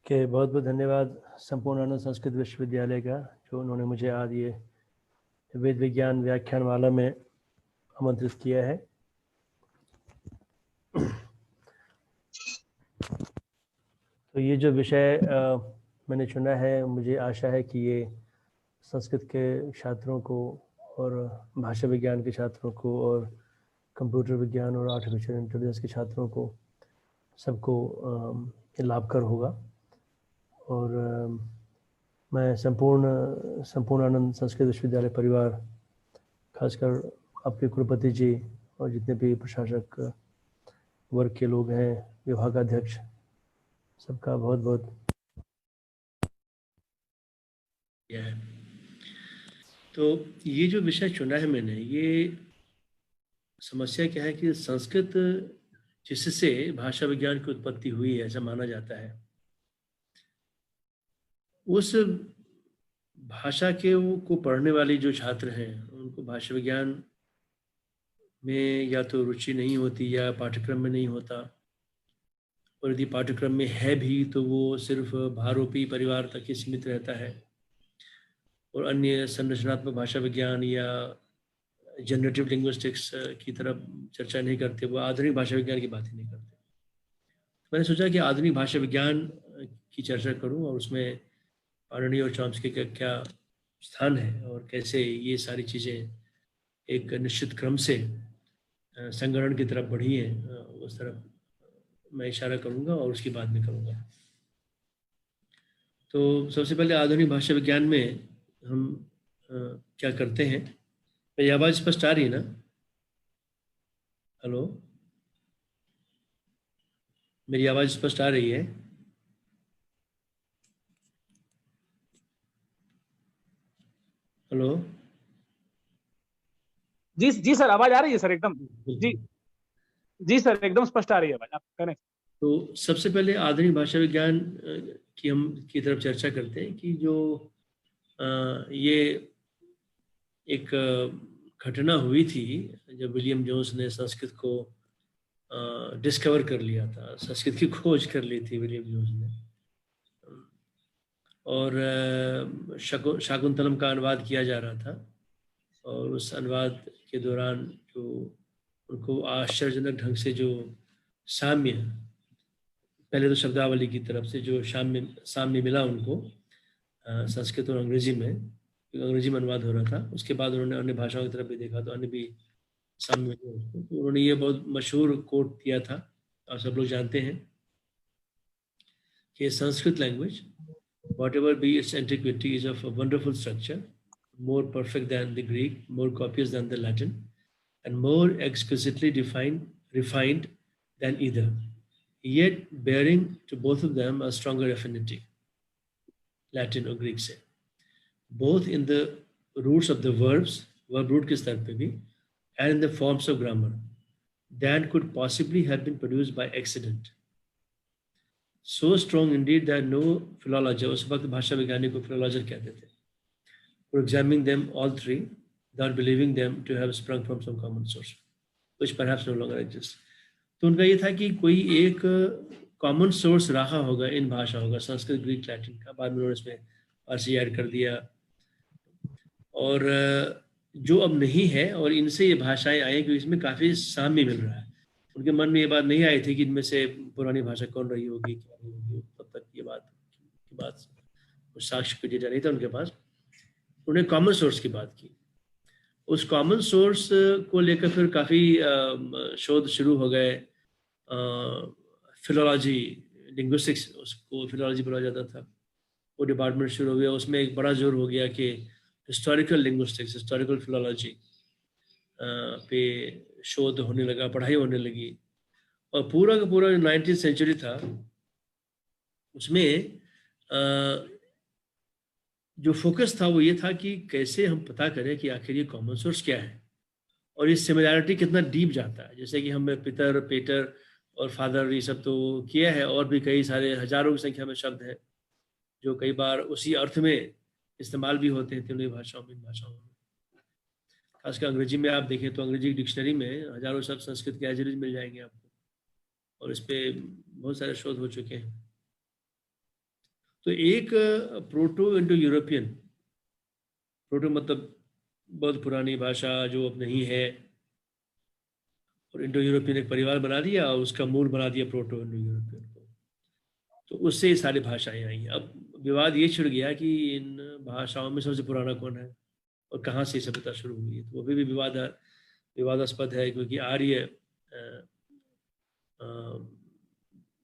के बहुत बहुत धन्यवाद संपूर्णानंद संस्कृत विश्वविद्यालय का, जो उन्होंने मुझे आज ये वेद विज्ञान व्याख्यानमाला में आमंत्रित किया है। तो ये जो विषय मैंने चुना है, मुझे आशा है कि ये संस्कृत के छात्रों को और भाषा विज्ञान के छात्रों को और कंप्यूटर विज्ञान और आर्टिफिशियल इंटेलिजेंस के छात्रों को सबको लाभकर होगा। और मैं संपूर्णानंद संस्कृत विश्वविद्यालय परिवार, खासकर आपके कुलपति जी और जितने भी प्रशासक वर्ग के लोग हैं, विभागाध्यक्ष, सबका बहुत बहुत है। तो ये जो विषय चुना है मैंने, ये समस्या क्या है कि संस्कृत जिससे भाषा विज्ञान की उत्पत्ति हुई है ऐसा माना जाता है, उस भाषा के को पढ़ने वाले जो छात्र हैं उनको भाषा विज्ञान में या तो रुचि नहीं होती या पाठ्यक्रम में नहीं होता, और यदि पाठ्यक्रम में है भी तो वो सिर्फ भारोपी परिवार तक ही सीमित रहता है और अन्य संरचनात्मक भाषा विज्ञान या जनरेटिव लिंग्विस्टिक्स की तरफ चर्चा नहीं करते, वो आधुनिक भाषा विज्ञान की बात ही नहीं करते। मैंने सोचा कि आधुनिक भाषा विज्ञान की चर्चा करूं और उसमें पाणिनि और चॉम्स्की का क्या स्थान है और कैसे ये सारी चीज़ें एक निश्चित क्रम से संगणन की तरफ बढ़ी है, उस तरफ मैं इशारा करूंगा और उसकी बात में करूंगा। तो सबसे पहले आधुनिक भाषा विज्ञान में हम क्या करते हैं। मेरी आवाज़ स्पष्ट आ रही है ना? हेलो, मेरी आवाज़ स्पष्ट आ रही है? हेलो जी सर, आवाज आ रही है सर एकदम। जी सर, एकदम स्पष्ट आ रही है आवाज, आप करें। तो सबसे पहले आधुनिक भाषा विज्ञान की तरफ चर्चा करते हैं कि जो ये एक घटना हुई थी जब विलियम जोन्स ने संस्कृत को डिस्कवर कर लिया था, संस्कृत की खोज कर ली थी विलियम जोन्स ने, और शाकुंतलम का अनुवाद किया जा रहा था, और उस अनुवाद के दौरान जो उनको आश्चर्यजनक ढंग से जो साम्य, पहले तो शब्दावली की तरफ से जो साम्य मिला उनको संस्कृत और अंग्रेजी में, अंग्रेजी में अनुवाद हो रहा था, उसके बाद उन्होंने अन्य भाषाओं की तरफ भी देखा तो अन्य भी साम्य मिले उसको। तो उन्होंने ये बहुत मशहूर कोट दिया था, और सब लोग जानते हैं कि Sanskrit language, whatever be its antiquity, is of a wonderful structure, more perfect than the Greek, more copious than the Latin, and more exquisitely refined than either, yet bearing to both of them a stronger affinity, Latin or Greek say, both in the roots of the verbs, verb root के स्तर पे भी, and in the forms of grammar, than could possibly have been produced by accident. So strong indeed that no philologer, उस वक्त भाषा वैज्ञानिक को philologer कहते थे, for examining them all three without believing them to have sprung from some common source, which perhaps no longer exists. तो उनका ये था कि कोई एक कॉमन सोर्स रहा होगा इन भाषाओं का, संस्कृत, ग्रीक, लैटिन का, बाद में उन्होंने इसमें फारसी ऐड कर दिया, और जो अब नहीं है, और इनसे ये भाषाएं आई कि इसमें काफ़ी साम्य मिल रहा है। उनके मन में ये बात नहीं आई थी कि इनमें से पुरानी भाषा कौन रही होगी, क्या रही होगी, तब तक ये बात कुछ साक्ष्य का डेटा नहीं था उनके पास। उन्हें कॉमन सोर्स की बात की, उस कॉमन सोर्स को लेकर फिर काफ़ी शोध शुरू हो गए। फिलोलॉजी, लिंग्विस्टिक्स, उसको फिलोलॉजी बोला जाता था, वो डिपार्टमेंट शुरू हो गया। उसमें एक बड़ा जोर हो गया कि हिस्टोरिकल लिंग्विस्टिक्स, हिस्टोरिकल फिलोलॉजी पे शोध होने लगा, पढ़ाई होने लगी, और पूरा का पूरा 19th सेंचुरी था उसमें जो फोकस था वो ये था कि कैसे हम पता करें कि आखिर ये कॉमन सोर्स क्या है और ये सिमिलैरिटी कितना डीप जाता है। जैसे कि हम पितर, पेटर और फादर, ये सब तो किया है, और भी कई सारे हजारों की संख्या में शब्द हैं जो कई बार उसी अर्थ में इस्तेमाल भी होते हैं तीनों भाषाओं में, इन भाषाओं में। खासकर अंग्रेजी में आप देखें तो अंग्रेजी डिक्शनरी में हजारों शब्द संस्कृत के एज इट इज मिल जाएंगे आपको, और इस पर बहुत सारे शोध हो चुके हैं। तो एक प्रोटो इंडो यूरोपियन, प्रोटो मतलब बहुत पुरानी भाषा जो अब नहीं है, और इंडो यूरोपियन एक परिवार बना दिया और उसका मूल बना दिया प्रोटो इंडो यूरोपियन को, तो उससे ये सारी भाषाएं आई। अब विवाद ये छिड़ गया कि इन भाषाओं में सबसे पुराना कौन है और कहाँ से सभ्यता शुरू हुई है। तो वो भी विवादास्पद है, क्योंकि आर्य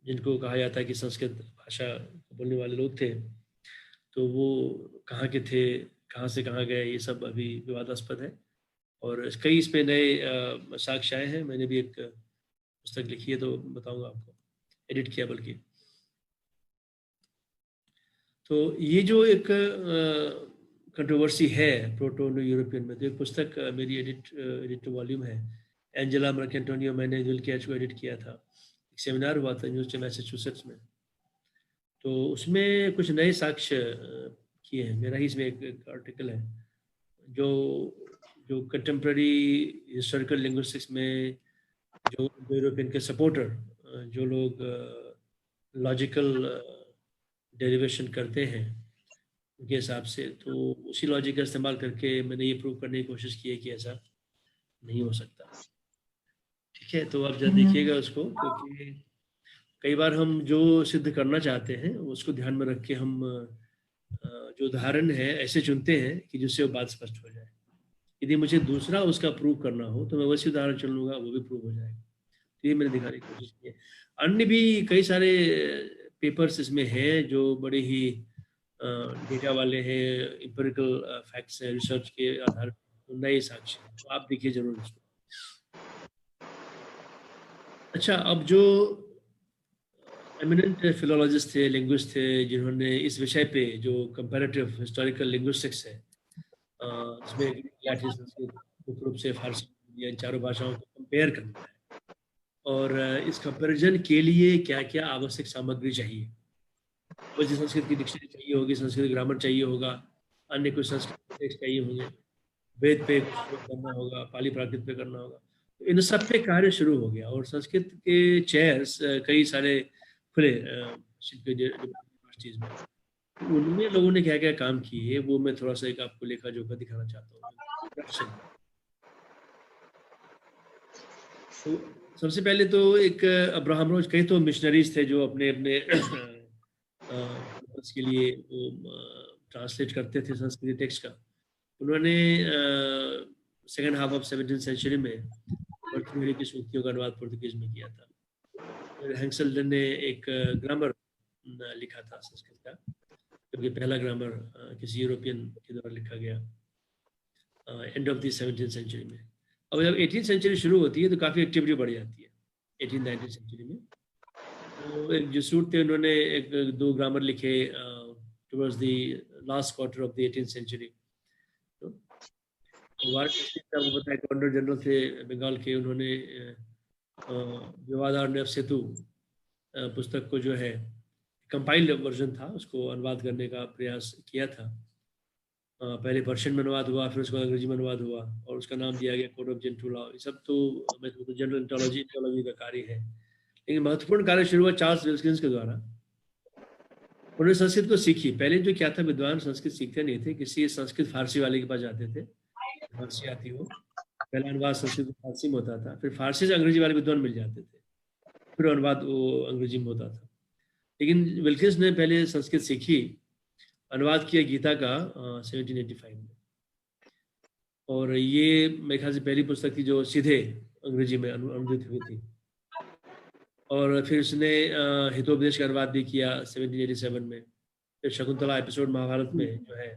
जिनको कहा जाता है कि संस्कृत भाषा बोलने वाले लोग थे, तो वो कहाँ के थे, कहाँ से कहाँ गए, ये सब अभी विवादास्पद है। और कई इस पे नए साक्ष्य आए हैं। मैंने भी एक पुस्तक लिखी है, तो बताऊंगा आपको, एडिट किया बल्कि। तो ये जो एक कंट्रोवर्सी है प्रोटो इंडो यूरोपियन में, तो एक पुस्तक मेरी एडिट वॉल्यूम है, एंजेला मर्केंटोनियो, मैंने जुल के को एडिट किया था। एक सेमिनार हुआ था यूनिवर्सिटी मैसेच्यूसेट्स में, तो उसमें कुछ नए साक्ष्य किए हैं। मेरा ही इसमें एक आर्टिकल है जो कंटेम्प्रेरी हिस्टोरिकल लिंग्विस्टिक्स में जो यूरोपियन के सपोर्टर, जो लोग लॉजिकल डेरिवेशन करते हैं उनके हिसाब से, तो उसी लॉजिक का इस्तेमाल करके मैंने ये प्रूव करने की कोशिश की है कि ऐसा नहीं हो सकता। ठीक है, तो आप जब देखिएगा उसको, क्योंकि कई बार हम जो सिद्ध करना चाहते हैं उसको ध्यान में रख के हम जो उदाहरण है ऐसे चुनते हैं कि जिससे वो बात स्पष्ट हो जाए। यदि मुझे दूसरा उसका प्रूव करना हो तो मैं वैसे उदाहरण चुन लूंगा, वो भी प्रूव हो जाएगा। तो ये मैंने दिखाने की कोशिश की है। अन्य भी कई सारे पेपर्स इसमें हैं जो बड़े ही डेटा वाले हैं, एम्पिरिकल फैक्ट्स हैं, रिसर्च के आधार पर नए साक्ष्य हैं, तो आप देखिए जरूर इसको। अच्छा, अब जो एमिनेंट फिलोलॉजिस्ट थे, लिंग्विस्ट थे, जिन्होंने इस विषय पे जो कंपैरेटिव हिस्टोरिकल लिंग्विस्टिक्स है, इसमें लैटिन, संस्कृत, मुख्य रूप से फारसी, या इन चारों भाषाओं को कंपेयर करना है, और इस कंपैरिजन के लिए क्या क्या आवश्यक सामग्री चाहिए। मुझे संस्कृत की डिक्शनरी चाहिए होगी, संस्कृत ग्रामर चाहिए होगा, अन्य कुछ संस्कृत टेक्स्ट चाहिए होंगे, वेद पे कुछ करना होगा, पाली प्राकृत पे करना होगा। तो इन सब पे कार्य शुरू हो गया, और संस्कृत के चेयर्स कई सारे खुले यूनिवर्सिटीज में। उनमें लोगों ने क्या क्या काम किए वो मैं थोड़ा सा एक आपको लेखा जोखा दिखाना चाहता हूँ। तो सबसे पहले तो एक अब्राहम रोज, कई तो मिशनरीज थे जो अपने अपने पर्पस के लिए वो ट्रांसलेट करते थे संस्कृत टेक्स्ट का। उन्होंने second half of 17th century में भर्तृहरि की सूक्तियों का अनुवाद पुर्तगीज में किया था। फिर हेंक्सेल्डन ने एक ग्रामर लिखा था संस्कृत का, क्योंकि पहला ग्रामर किसी यूरोपियन के द्वारा लिखा गया end of the 17th century में। अब जब 18th सेंचुरी शुरू होती है तो काफ़ी एक्टिविटी बढ़ जाती है 18th-19th सेंचुरी में। तो एक जसूट थे, उन्होंने एक दो ग्रामर लिखे towards the last quarter of the 18th century. तो वो बताया गवर्नर जनरल थे बंगाल के, उन्होंने विवादारण्य सेतु पुस्तक को जो है कंपाइल्ड वर्जन था उसको अनुवाद करने का प्रयास किया था। पहले पर्शियन में अनुवाद हुआ, फिर उसको अंग्रेजी में अनुवाद हुआ, और उसका नाम दिया गया कोड ऑफ जेंटू लॉ। ये सब तो जनरल इंटोलॉजी का कार्य है। लेकिन महत्वपूर्ण कार्य शुरू हुआ चार्ल्स विल्किंस के द्वारा। उन्होंने संस्कृत को सीखी। पहले जो क्या था, विद्वान संस्कृत सीखते नहीं थे, किसी संस्कृत फारसी वाले के पास जाते थे, फारसी आती हो, पहला अनुवाद संस्कृत फारसी में होता था, फिर फारसी से अंग्रेजी वाले विद्वान मिल जाते थे, फिर अनुवाद वो अंग्रेजी में होता था। लेकिन विल्किंस ने पहले संस्कृत सीखी, अनुवाद किया गीता का 1785 में, और ये मेरे ख्याल से पहली पुस्तक थी जो सीधे अंग्रेजी में अनुवादित हुई थी। और फिर उसने हितोपदेश का अनुवाद भी किया 1787 में। फिर शकुंतला एपिसोड महाभारत में जो है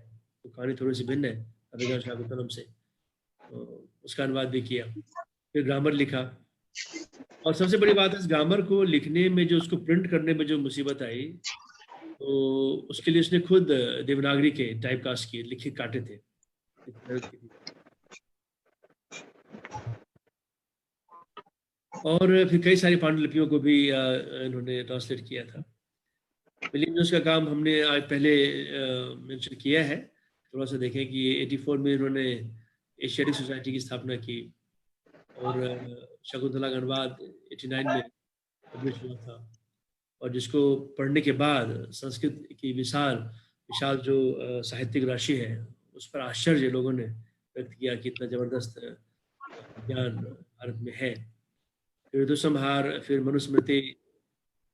तो कहानी थोड़ी सी भिन्न है अभिज्ञान शाकुंतलम से, तो उसका अनुवाद भी किया। फिर ग्रामर लिखा, और सबसे बड़ी बात है इस ग्रामर को लिखने में, जो उसको प्रिंट करने में जो मुसीबत आई, तो उसके लिए उसने खुद देवनागरी के टाइप कास्ट किए, लिखे काटे थे। और फिर कई सारी पांडुलिपियों को भी इन्होंने ट्रांसलेट किया था। विलियम जोन्स का काम हमने आज पहले मेंशन किया है। थोड़ा सा देखें कि 84 में इन्होंने एशियाटिक सोसाइटी की स्थापना की, और शकुंतला का अनुवाद 89 में पब्लिश हुआ था। और जिसको पढ़ने के बाद संस्कृत की विशाल जो साहित्यिक राशि है उस पर आश्चर्य लोगों ने व्यक्त किया कि इतना जबरदस्त ज्ञान भारत में है। फिर ऋतुसंहार, फिर मनुस्मृति,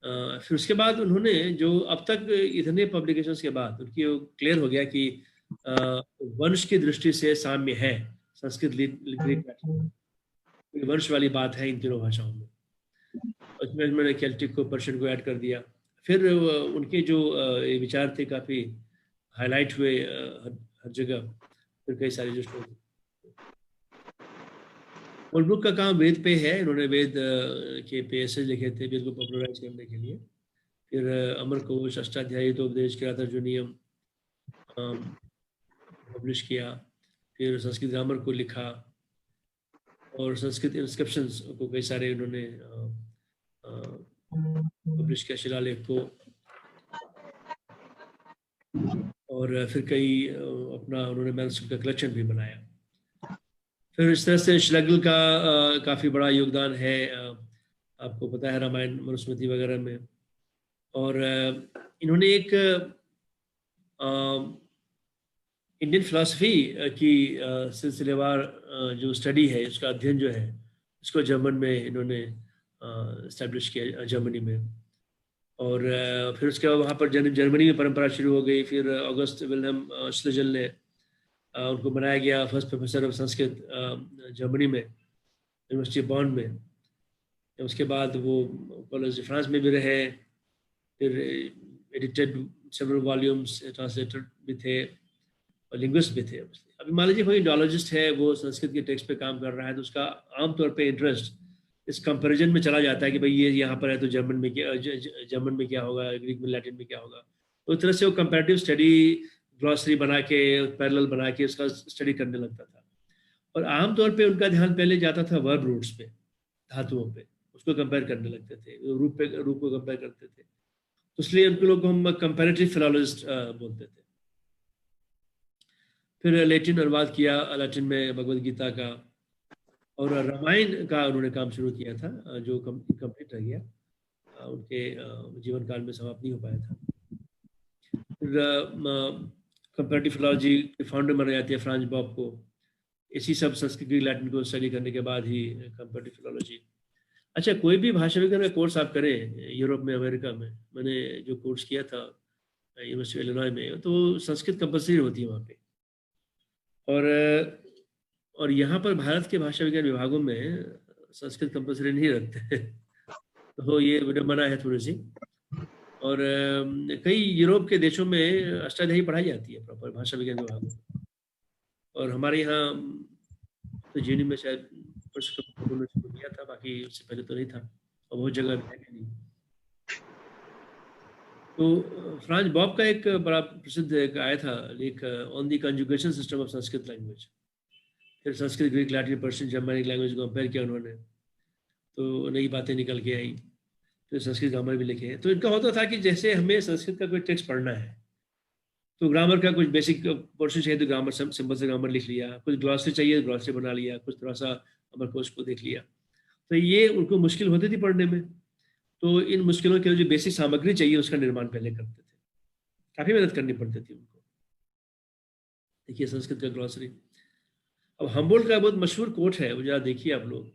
फिर उसके बाद उन्होंने जो अब तक इतने पब्लिकेशंस के बाद उनकी क्लियर हो गया कि वंश की दृष्टि से साम्य है संस्कृत ग्रीक वंश वाली बात है इन तीनों भाषाओं में। उसमें उन्होंने केल्टिक को, पर्शियन को ऐड कर दिया। फिर उनके जो विचार थे काफ़ी हाईलाइट हुए हर जगह। फिर कई सारी जो स्टोरी, होलब्रुक का काम वेद पे है। इन्होंने वेद के पैसेज लिखे थे वेद को पॉपुलराइज करने के लिए। फिर अमरकोश, अष्टाध्यायी, तो उपदेश किरातार्जुनीयम पब्लिश किया। फिर संस्कृत ग्रामर को लिखा और संस्कृत इंस्क्रिप्शंस को कई सारे उन्होंने पब्लिश किया, शिलालेख को। और फिर कई अपना उन्होंने मैनुस्क्रिप्ट का कलेक्शन भी बनाया। फिर इस तरह से श्लेगल का काफ़ी बड़ा योगदान है, आपको पता है, रामायण, मनुस्मृति वगैरह में। और इन्होंने एक इंडियन फिलॉसफी की सिलसिलेवार जो स्टडी है, उसका अध्ययन जो है, उसको जर्मन में इन्होंने इस्टेब्लिश किया, जर्मनी में। और फिर उसके बाद वहाँ पर जर्मनी में परंपरा शुरू हो गई। फिर ऑगस्ट विल्हेम श्लेगल ने उनको बनाया गया first professor of Sanskrit Germany में, यूनिवर्सिटी ऑफ बॉन में। उसके बाद वो कॉलेज फ्रांस में भी रहे। फिर एडिटेड सेवरल वॉल्यूम्स, ट्रांसलेटर भी थे और लिंग्विस्ट भी थे। अभी मान लीजिए कोई इंडोलॉजिस्ट है, वो संस्कृत के टेक्स्ट पे काम कर रहा है, तो उसका आमतौर पे इंटरेस्ट इस कंपैरिजन में चला जाता है कि भाई ये यहाँ पर है तो जर्मन में क्या होगा, ग्रीक में, लैटिन में क्या होगा। तो इस तरह से वो कंपैरेटिव स्टडी, ग्लॉसरी बना के, पैरेलल बना के उसका स्टडी करने लगता था। और आमतौर पे उनका ध्यान पहले जाता था वर्ब रूट्स पे, धातुओं पे, उसको कंपेयर करने लगते थे, रूप को कंपेयर करते थे। तो इसलिए उनके लोग को हम कंपैरेटिव फिलॉलॉजिस्ट बोलते थे। फिर लैटिन अनुवाद किया, लैटिन में भगवद गीता का, और रामायण का उन्होंने काम शुरू किया था, जो कंप्लीट रह गया, उनके जीवन काल में समाप्त नहीं हो पाया था। फिर कंपैरेटिव फिलॉलॉजी के फाउंडर माना जाती है फ्रांज बॉब को। इसी सब संस्कृत, ग्रीक, लैटिन को स्टडी करने के बाद ही कंपैरेटिव फिलॉलॉजी। अच्छा, कोई भी भाषा विज्ञान का कोर्स आप करें यूरोप में, अमेरिका में, मैंने जो कोर्स किया था यूनिवर्सिटी ऑफ इलिनॉय में, तो संस्कृत कंपल्सरी होती है वहाँ पे। और यहाँ पर भारत के भाषा विज्ञान विभागों में संस्कृत कंपल्सरी नहीं रखते तो ये विडंबना है थोड़ी सी। और कई यूरोप के देशों में अष्टाध्यायी पढ़ाई जाती है प्रॉपर भाषा विज्ञान विभाग में। और हमारे यहाँ तो जीनी में शायद उन्होंने शुरू किया था, बाकी उससे पहले तो नहीं था, और बहुत जगह है नहीं। तो फ्रांज बॉब का एक बड़ा प्रसिद्ध एक आया था लेख, on the conjugation system of Sanskrit language. फिर Sanskrit, Greek, Latin, Persian, Germanic language को कंपेयर किया उन्होंने, तो नई बातें निकल के आई। फिर संस्कृत ग्रामर भी लिखे हैं। तो इनका होता था कि जैसे हमें संस्कृत का कोई टेक्स्ट पढ़ना है तो ग्रामर का कुछ बेसिक पोर्शन चाहिए तो ग्रामर, सिंपल से ग्रामर लिख लिया, कुछ ग्लॉसरी चाहिए तो ग्लॉसरी बना लिया, कुछ थोड़ा सा अमरकोश को देख लिया। तो ये उनको मुश्किल होती थी पढ़ने में, तो इन मुश्किलों के लिए जो बेसिक सामग्री चाहिए उसका निर्माण पहले करते थे। काफ़ी मेहनत करनी पड़ती थी उनको। देखिए संस्कृत का ग्लॉसरी। अब हम्बोल्ट का बहुत मशहूर कोट है, वो जरा देखिए आप लोग।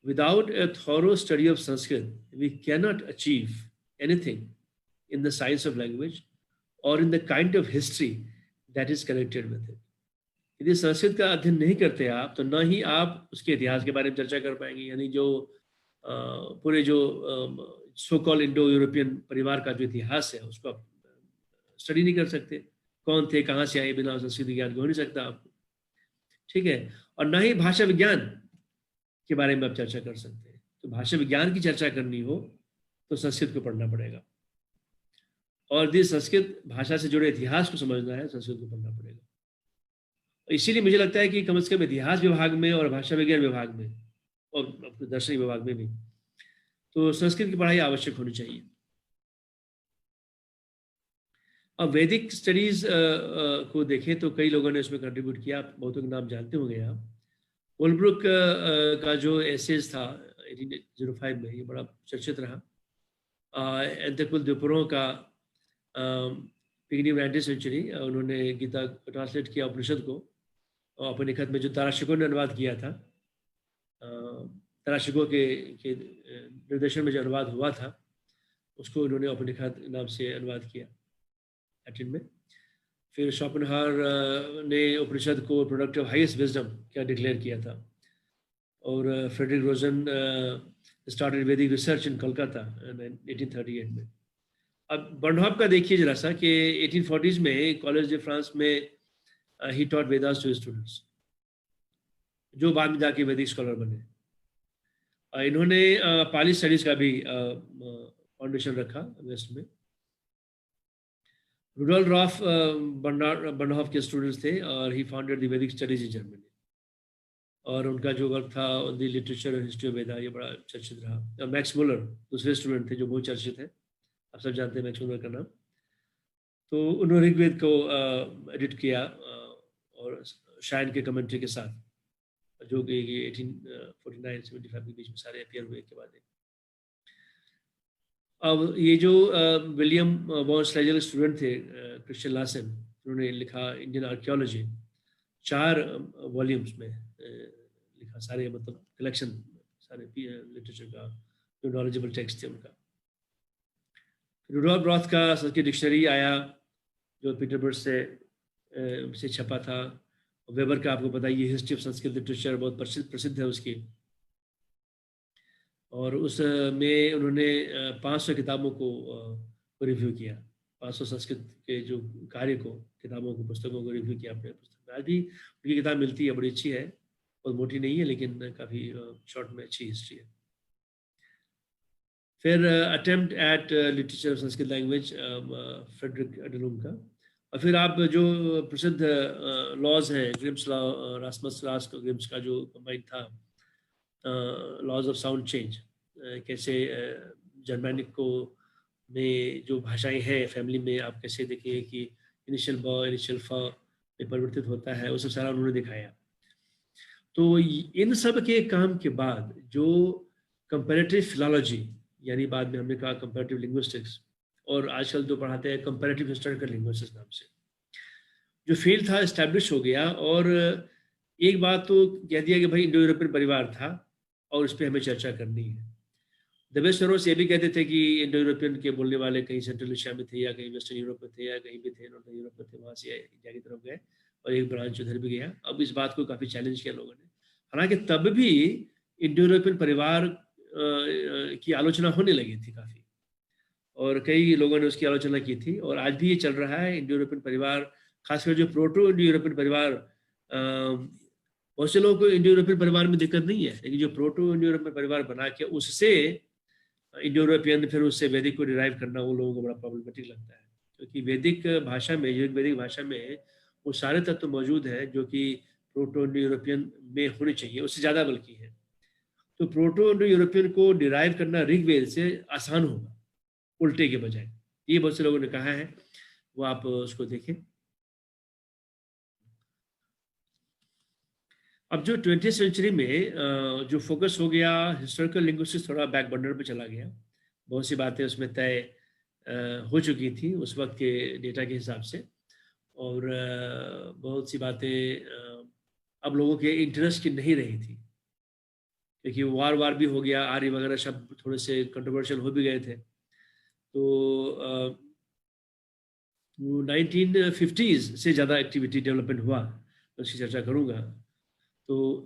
Without a thorough study of Sanskrit, we cannot achieve anything in the science of language or in the kind of history that is connected with it. यदि संस्कृत का अध्ययन नहीं करते आप, तो न ही आप उसके इतिहास के बारे में चर्चा कर पाएंगे, यानी जो पूरे जो सो कॉल्ड इंडो यूरोपियन परिवार का जो इतिहास है उसको आप स्टडी नहीं कर सकते। कौन थे, कहाँ से आए, बिना संस्कृत ज्ञान हो नहीं सकता आपको, ठीक है। और न ही भाषा विज्ञान के बारे में आप चर्चा कर सकते हैं। तो भाषा विज्ञान की चर्चा करनी हो तो संस्कृत को पढ़ना पड़ेगा, और यदि संस्कृत भाषा से जुड़े इतिहास को समझना है, संस्कृत को पढ़ना पड़ेगा। इसीलिए मुझे लगता है कि कम से कम इतिहास विभाग में और भाषा विज्ञान विभाग में और दर्शन विभाग में भी तो संस्कृत की पढ़ाई आवश्यक होनी चाहिए। अब वैदिक स्टडीज को देखें तो कई लोगों ने उसमें कंट्रीब्यूट किया, बहुतों के नाम जानते होंगे आप। होलब्रुक का जो एसेज था 1805 में, ये बड़ा चर्चित रहा। एंथकुल दुपुरों का बिगिनिंग 19th सेंचुरी उन्होंने गीता ट्रांसलेट किया उपनिषद को, और उपनिषद में जो ताराशिको ने अनुवाद किया था, ताराशिको के निर्देशन में जो अनुवाद हुआ था उसको उन्होंने उपनिषद नाम से अनुवाद किया लैटिन में। फिर शोपेनहावर ने उपनिषद को प्रोडक्ट ऑफ हाईएस्ट विजडम क्या डिक्लेयर किया था, और फ्रेडरिक रोजन स्टार्टेड वैदिक रिसर्च इन कोलकाता 1838 में। अब बर्नहॉफ का देखिए जरा सा कि 1840s में कॉलेज de फ्रांस में ही टॉट वेदास टू स्टूडेंट्स, जो बाद में जाके वैदिक स्कॉलर बने। इन्होंने पाली स्टडीज का भी फाउंडेशन रखा वेस्ट में। रुडोल्फ बर्नहॉफ के स्टूडेंट्स थे, और ही फाउंडेड द वैदिक स्टडीज इन जर्मनी, और उनका जो वर्क था द लिटरेचर और हिस्ट्री ऑफ वेदा, ये बड़ा चर्चित रहा। मैक्स मुलर दूसरे स्टूडेंट थे जो बहुत चर्चित है, आप सब जानते हैं मैक्स मुलर का नाम। तो उन्होंने ऋग्वेद को एडिट किया और शाइन के कमेंट्री के साथ, जो कि 1849-75 के बीच में सारे अपियर हुए के बाद। अब ये जो विलियम वॉन स्लेजल स्टूडेंट थे क्रिश्चियन लासन, उन्होंने लिखा इंडियन आर्कियोलॉजी, 4 वॉल्यूम्स में लिखा, सारे मतलब कलेक्शन सारे लिटरेचर का जो नॉलेजेबल टेक्स्ट थे उनका। रुडोल्फ ब्रॉथ का संस्कृत डिक्शनरी आया जो पीटरबर्ग से छपा था। वेबर का आपको पता है, ये हिस्ट्री ऑफ संस्कृत लिटरेचर बहुत प्रसिद्ध है उसकी, और उसमें उन्होंने 500 किताबों को रिव्यू किया, 500 संस्कृत के जो कार्य को, किताबों को, पुस्तकों को रिव्यू किया अपने पुस्तक में। आज भी उनकी किताब मिलती है, बड़ी अच्छी है, बहुत मोटी नहीं है लेकिन काफ़ी शॉर्ट में अच्छी हिस्ट्री है। फिर attempt at literature of Sanskrit language Frederick Adelung का, और फिर आप जो प्रसिद्ध लॉज हैं, ग्रिम्स लॉ, रासमस ग्रिम्स का जो कंबाइन था लॉज ऑफ साउंड चेंज, कैसे जर्मैनिक को में जो भाषाएं हैं फैमिली में, आप कैसे देखिए कि इनिशियल ब इनिशियल फ में परिवर्तित होता है, वो सब सारा उन्होंने दिखाया। तो इन सब के काम के बाद जो कंपैरेटिव फिलॉलॉजी, यानी बाद में हमने कहा कंपैरेटिव लिंग्विस्टिक्स, और आजकल जो पढ़ाते हैं कंपैरेटिव हिस्टोरिकल लिंग्विस्टिक्स नाम से, जो फील्ड था एस्टैब्लिश हो गया। और एक बात तो कह दिया कि भाई इंडो यूरोपियन परिवार था और इस पर हमें चर्चा करनी है। दबे सरोस ये भी कहते थे कि इंडो यूरोपियन के बोलने वाले कहीं सेंट्रल एशिया में थे, या कहीं वेस्टर्न यूरोप में थे, या कहीं भी थे नॉर्थन यूरोप में थे, वहाँ से इंडिया की तरफ गए, और एक ब्रांच उधर भी गया। अब इस बात को काफ़ी चैलेंज किया लोगों ने, हालांकि तब भी इंडो यूरोपियन परिवार की आलोचना होने लगी थी काफ़ी, और कई लोगों ने उसकी आलोचना की थी, और आज भी ये चल रहा है। इंडो यूरोपियन परिवार, खासकर जो प्रोटो इंडो यूरोपियन परिवार, बहुत से लोगों को इंडो यूरोपियन परिवार में दिक्कत नहीं है, लेकिन जो प्रोटो इंडो यूरोपियन परिवार बना के उससे इंडो यूरोपियन फिर उससे वैदिक को डिराइव करना, वो लोगों को बड़ा प्रॉब्लमेटिक लगता है, क्योंकि वैदिक भाषा में, वैदिक भाषा में वो सारे तत्व मौजूद हैं जो कि प्रोटो इंडो यूरोपियन में होने चाहिए, उससे ज़्यादा बल्कि है। तो प्रोटो इंडो यूरोपियन को डिराइव करना ऋग्वेद से आसान होगा उल्टे के बजाय, ये बहुत से लोगों ने कहा है, वो आप उसको देखें। अब जो 20th सेंचुरी में जो फोकस हो गया, हिस्टोरिकल लिंग्विस्टिक्स थोड़ा बैक बर्नर पे चला गया, बहुत सी बातें उसमें तय हो चुकी थी उस वक्त के डेटा के हिसाब से, और बहुत सी बातें अब लोगों के इंटरेस्ट की नहीं रही थी, क्योंकि वार भी हो गया, आर्य वगैरह शब्द थोड़े से कंट्रोवर्शियल हो भी गए थे। तो 1950s से ज़्यादा एक्टिविटी डेवलपमेंट हुआ, उसकी चर्चा करूँगा। तो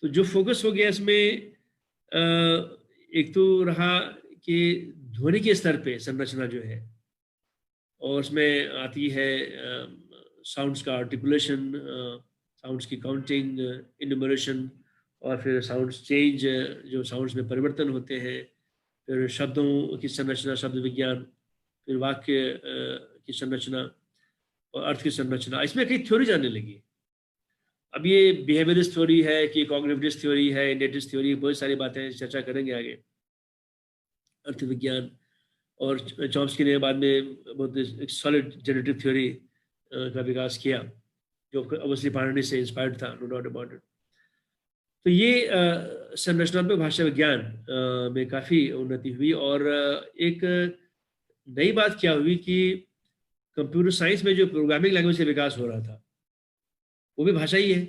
जो फोकस हो गया इसमें, एक तो रहा कि ध्वनि के स्तर पे संरचना जो है, और उसमें आती है साउंड्स का आर्टिकुलेशन, साउंड्स की काउंटिंग, इन्यूमरेशन, और फिर साउंड्स चेंज, जो साउंड्स में परिवर्तन होते हैं, फिर शब्दों की संरचना, शब्द विज्ञान, फिर वाक्य की संरचना और अर्थ की संरचना। इसमें कई थ्योरी आने लगी। अब ये बिहेवियरिस्ट थ्योरी है कि कॉग्निटिविस्ट थ्योरी है, इनेटिस्ट थ्योरी, बहुत सारी बातें चर्चा करेंगे आगे। अर्थ विज्ञान, और चॉम्स्की ने बाद में बहुत एक सॉलिड जेनेटिव थ्योरी का विकास किया, जो ऑब्वियसली पाणिनि से इंस्पायर्ड था, नो डाउट अबाउट इट। तो ये संरचनात्मक भाषा विज्ञान में काफ़ी उन्नति हुई। और एक नई बात क्या हुई कि कंप्यूटर साइंस में जो प्रोग्रामिंग लैंग्वेज का विकास हो रहा था वो भी भाषा ही है।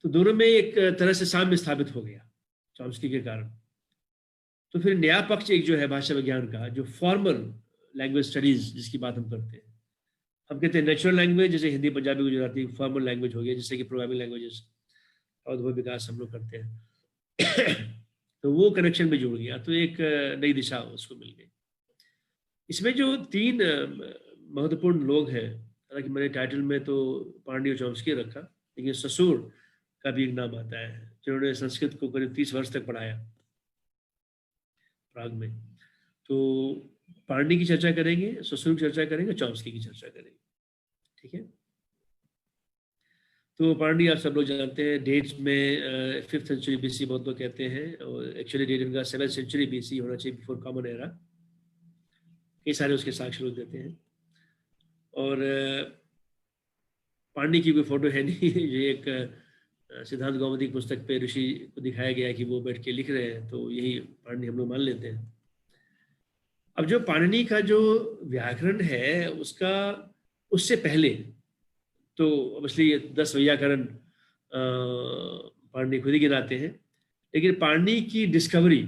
तो दोनों में एक तरह से साम्य स्थापित हो गया चॉम्स्की के कारण। तो फिर नया पक्ष एक जो है भाषा विज्ञान का, जो फॉर्मल लैंग्वेज स्टडीज जिसकी बात हम करते हैं, हम कहते हैं नेचुरल लैंग्वेज, जैसे हिंदी, पंजाबी, गुजराती फॉर्मल लैंग्वेज हो गया, जैसे कि प्रोग्रामिंग लैंग्वेजेस और वो विकास हम लोग करते हैं। तो वो कनेक्शन में जुड़ गया, तो एक नई दिशा उसको मिल गई। इसमें जो 3 महत्वपूर्ण लोग हैं, हालांकि मैंने टाइटल में तो पाणिनि और चॉम्स्की रखा, लेकिन ससूर का भी एक नाम आता है, जिन्होंने संस्कृत को करीब 30 वर्ष तक पढ़ाया प्राग में। तो पाणिनि की चर्चा करेंगे, ससूर की चर्चा करेंगे, चॉम्स्की की चर्चा करेंगे, ठीक है। तो पाणिनि आप सब लोग जानते हैं, डेट्स में 5th सेंचुरी BC बहुत लोग कहते हैं, और एक्चुअली डेट इनका 7th सेंचुरी BC होना चाहिए, बिफोर कॉमन एरा। कई सारे उसके साक्ष्य लोग देते हैं। और पाणिनि की कोई फोटो है नहीं। ये एक सिद्धांत कौमुदी पुस्तक पे ऋषि को दिखाया गया है कि वो बैठ के लिख रहे हैं, तो यही पाणिनि हम लोग मान लेते हैं। अब जो पाणिनि का जो व्याकरण है उसका, उससे पहले तो ऑब्वियसली 10 वैयाकरण पाणिनि खुद ही गिनाते हैं, लेकिन पाणिनि की डिस्कवरी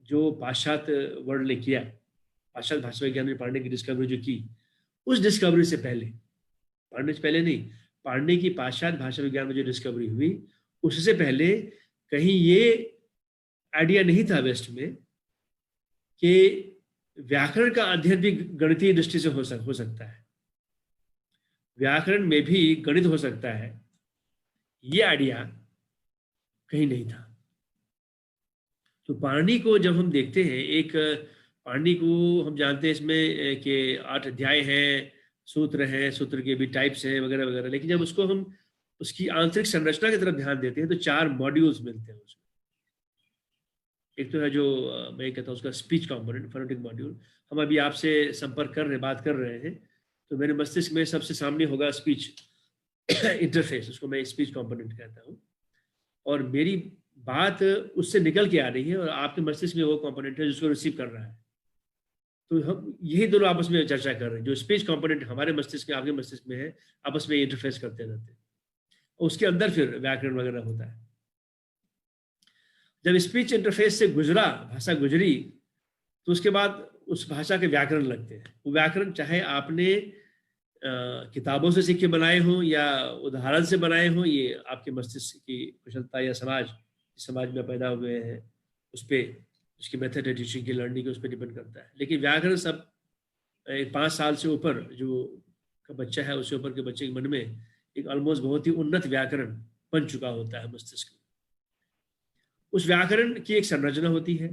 जो पाश्चात्य वर्ल्ड ने किया, पाश्चात्य भाषा विज्ञान ने पाणिनि की डिस्कवरी जो की, उस डिस्कवरी से पहले, पाणिनि से पहले नहीं, पाणिनि की पाश्चात्य भाषा विज्ञान में जो डिस्कवरी हुई उससे पहले कहीं ये आइडिया नहीं था वेस्ट में कि व्याकरण का अध्ययन भी गणितीय दृष्टि से हो सकता है, व्याकरण में भी गणित हो सकता है, ये आइडिया कहीं नहीं था। तो पाणिनि को जब हम देखते हैं, एक पाणिनि को हम जानते हैं इसमें कि 8 अध्याय हैं, सूत्र हैं, सूत्र के भी टाइप्स हैं वगैरह वगैरह, लेकिन जब उसको हम उसकी आंतरिक संरचना की तरफ ध्यान देते हैं तो 4 मॉड्यूल्स मिलते हैं उसमें। एक तो है जो मैं कहता हूँ उसका स्पीच कंपोनेंट, फोनेटिक मॉड्यूल। हम अभी आपसे संपर्क कर रहे, बात कर रहे हैं, तो मेरे मस्तिष्क में सबसे सामने होगा स्पीच इंटरफेस, उसको मैं स्पीच कंपोनेंट कहता हूँ, और मेरी बात उससे निकल के आ रही है और आपके मस्तिष्क में वो कंपोनेंट है जिसको रिसीव कर रहा है। तो हम यही दोनों आपस में चर्चा कर रहे हैं, जो स्पीच कंपोनेंट हमारे मस्तिष्क में, आपके मस्तिष्क में है, आपस में इंटरफेस करते रहते हैं, और उसके अंदर फिर व्याकरण वगैरह होता है। जब स्पीच इंटरफेस से गुजरा, भाषा गुजरी, तो उसके बाद उस भाषा के व्याकरण लगते हैं। वो व्याकरण चाहे आपने किताबों से सीख के बनाए हों या उदाहरण से बनाए हों, ये आपके मस्तिष्क की कुशलता या समाज में पैदा हुए हैं उस पर, उसकी मेथड है टीचिंग की, लर्निंग की, उस पर डिपेंड करता है। लेकिन व्याकरण सब 5 साल से ऊपर जो का बच्चा है, उससे ऊपर के बच्चे के मन में एक ऑलमोस्ट बहुत ही उन्नत व्याकरण बन चुका होता है मस्तिष्क में। उस व्याकरण की एक संरचना होती है,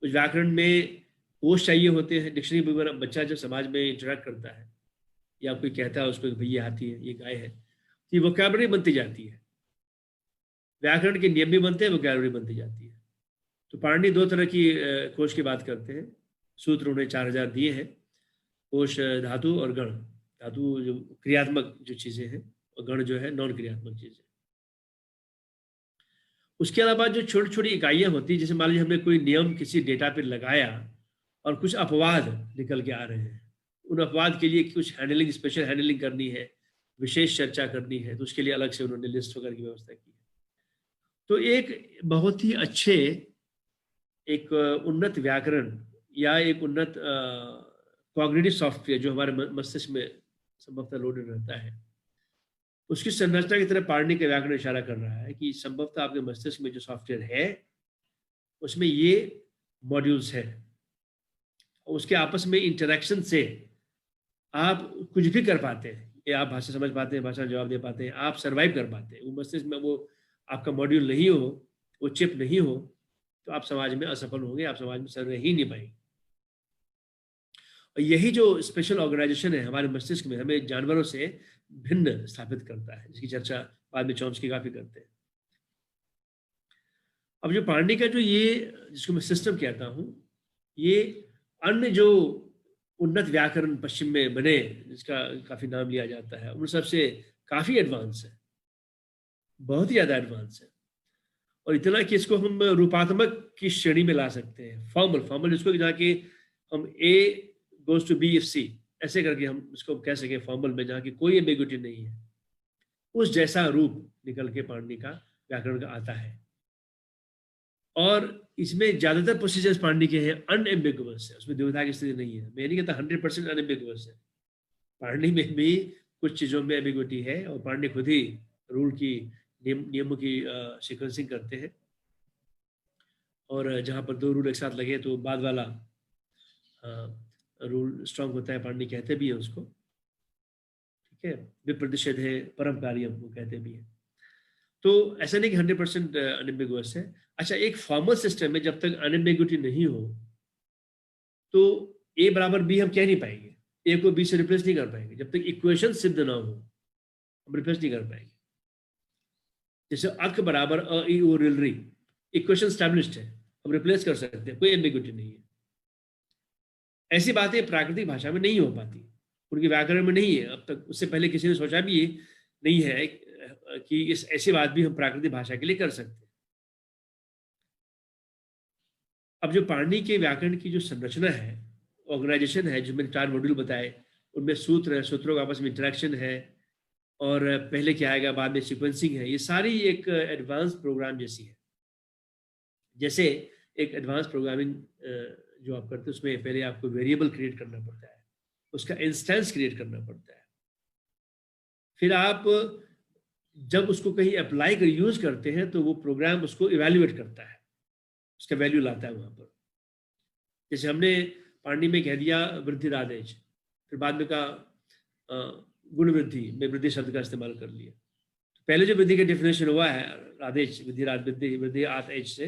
उस व्याकरण में कोश चाहिए होते हैं, डिक्शनरी वगैरह। बच्चा जब समाज में इंटरेक्ट करता है या कोई कहता है उसको भाई ये हाथी है, ये गाय है, तो ये वोकैबुलरी बनती जाती है, व्याकरण के नियम भी बनते हैं, वोकैबुलरी बनती जाती है। तो पाणिनि 2 तरह की कोश की बात करते हैं। सूत्र उन्हें 4000 दिए हैं, कोश धातु और गण। धातु जो क्रियात्मक जो चीजें हैं, और गण जो है नॉन क्रियात्मक चीजें। उसके अलावा जो छोटी छोटी इकाइयां होती है, जैसे मान लीजिए हमने कोई नियम किसी डेटा पे लगाया और कुछ अपवाद निकल के आ रहे हैं, उन अपवाद के लिए कुछ हैंडलिंग, स्पेशल हैंडलिंग करनी है, विशेष चर्चा करनी है, तो उसके लिए अलग से उन्होंने लिस्ट वगैरह की व्यवस्था की है। तो एक बहुत ही अच्छे, एक उन्नत व्याकरण या एक उन्नत कॉग्निटिव सॉफ्टवेयर जो हमारे मस्तिष्क में संभवतः लोडेड रहता है, उसकी संरचना की तरफ पाणिनि का व्याकरण इशारा कर रहा है कि संभवतः आपके मस्तिष्क में जो सॉफ्टवेयर है उसमें ये मॉड्यूल्स हैं, उसके आपस में इंटरेक्शन से आप कुछ भी कर पाते हैं, या आप भाषा समझ पाते हैं, भाषा जवाब दे पाते हैं, आप सर्वाइव कर पाते हैं। वो मस्तिष्क में वो आपका मॉड्यूल नहीं हो, वो चिप नहीं हो, तो आप समाज में असफल होंगे, आप समाज में सर्व ही नहीं पाएंगे। और यही जो स्पेशल ऑर्गेनाइजेशन है हमारे मस्तिष्क में, हमें जानवरों से भिन्न स्थापित करता है, जिसकी चर्चा बाद में चॉम्स्की काफी करते हैं। अब जो पाणिनि का जो ये, जिसको मैं सिस्टम कहता हूँ, ये अन्य जो उन्नत व्याकरण पश्चिम में बने, जिसका काफी नाम लिया जाता है, उन सबसे काफी एडवांस है, बहुत ही ज्यादा एडवांस है। और इतना कि इसको हम रूपात्मक की श्रेणी में ला सकते हैं। फॉर्मल जिसको जहाँ कि हम A goes to B if C ऐसे करके हम इसको कह सकें फॉर्मल में, जहाँ की कोई एम्बिग्युइटी नहीं है, उस जैसा रूप निकल के पाणिनि का व्याकरण का आता है। और इसमें ज्यादातर प्रोसीजर्स पाणिनि के हैं अनएम्बिगुअस है, उसमें द्विधा की स्थिति नहीं है। मैं नहीं कहता 100% अनएम्बिगुअस है, पाणिनि में भी कुछ चीजों में एम्बिगुइटी है और पाणिनि खुद ही रूल की नियमों की सीक्वेंसिंग करते हैं, और जहां पर दो रूल एक साथ लगे तो बाद वाला रूल स्ट्रांग होता है, पाणिनि कहते भी है उसको, ठीक है। विप्रतिषेध है परम कार्यम वो कहते भी है। तो ऐसा नहीं कि 100% अनएम्बिगुअस है। अच्छा, एक फॉर्मल सिस्टम में जब तक अनएम्बिगुइटी नहीं हो तो A बराबर B हम कह नहीं पाएंगे, A को B से रिप्लेस नहीं कर पाएंगे जब तक इक्वेशन सिद्ध ना हो, हम रिप्लेस नहीं कर पाएंगे। जैसे अक बराबर अ ई ओ रिल री, इक्वेशन स्टैब्लिश्ड है, हम रिप्लेस कर सकते हैं, कोई एम्बिग्युइटी नहीं है। ऐसी बातें प्राकृतिक भाषा में नहीं हो पाती, उनके व्याकरण में नहीं है अब तक, उससे पहले किसी ने सोचा भी नहीं है कि इस ऐसी बात भी हम प्राकृतिक भाषा के लिए कर सकते हैं। अब जो पाणिनि के व्याकरण की जो संरचना है, ऑर्गेनाइजेशन है, जो मैंने 4 मॉड्यूल बताए, उनमें सूत्र है, सूत्रों का आपस में इंटरेक्शन है, और पहले क्या आएगा बाद में सीक्वेंसिंग है, ये सारी एक एडवांस प्रोग्राम जैसी है। जैसे एक एडवांस प्रोग्रामिंग जो आप करते हैं उसमें पहले आपको वेरिएबल क्रिएट करना पड़ता है, उसका इंस्टेंस क्रिएट करना पड़ता है, फिर आप जब उसको कहीं अप्लाई कर यूज करते हैं तो वो प्रोग्राम उसको इवेल्युएट करता है, उसका वैल्यू लाता है वहां पर। जैसे हमने पाणिनि में कह दिया वृद्धिरादेश, फिर बाद में कहा गुण वृद्धि में वृद्धि शब्द का इस्तेमाल कर लिया। पहले जो वृद्धि का डेफिनेशन हुआ है आदेश वृद्धिराद वृद्धि आत एच से,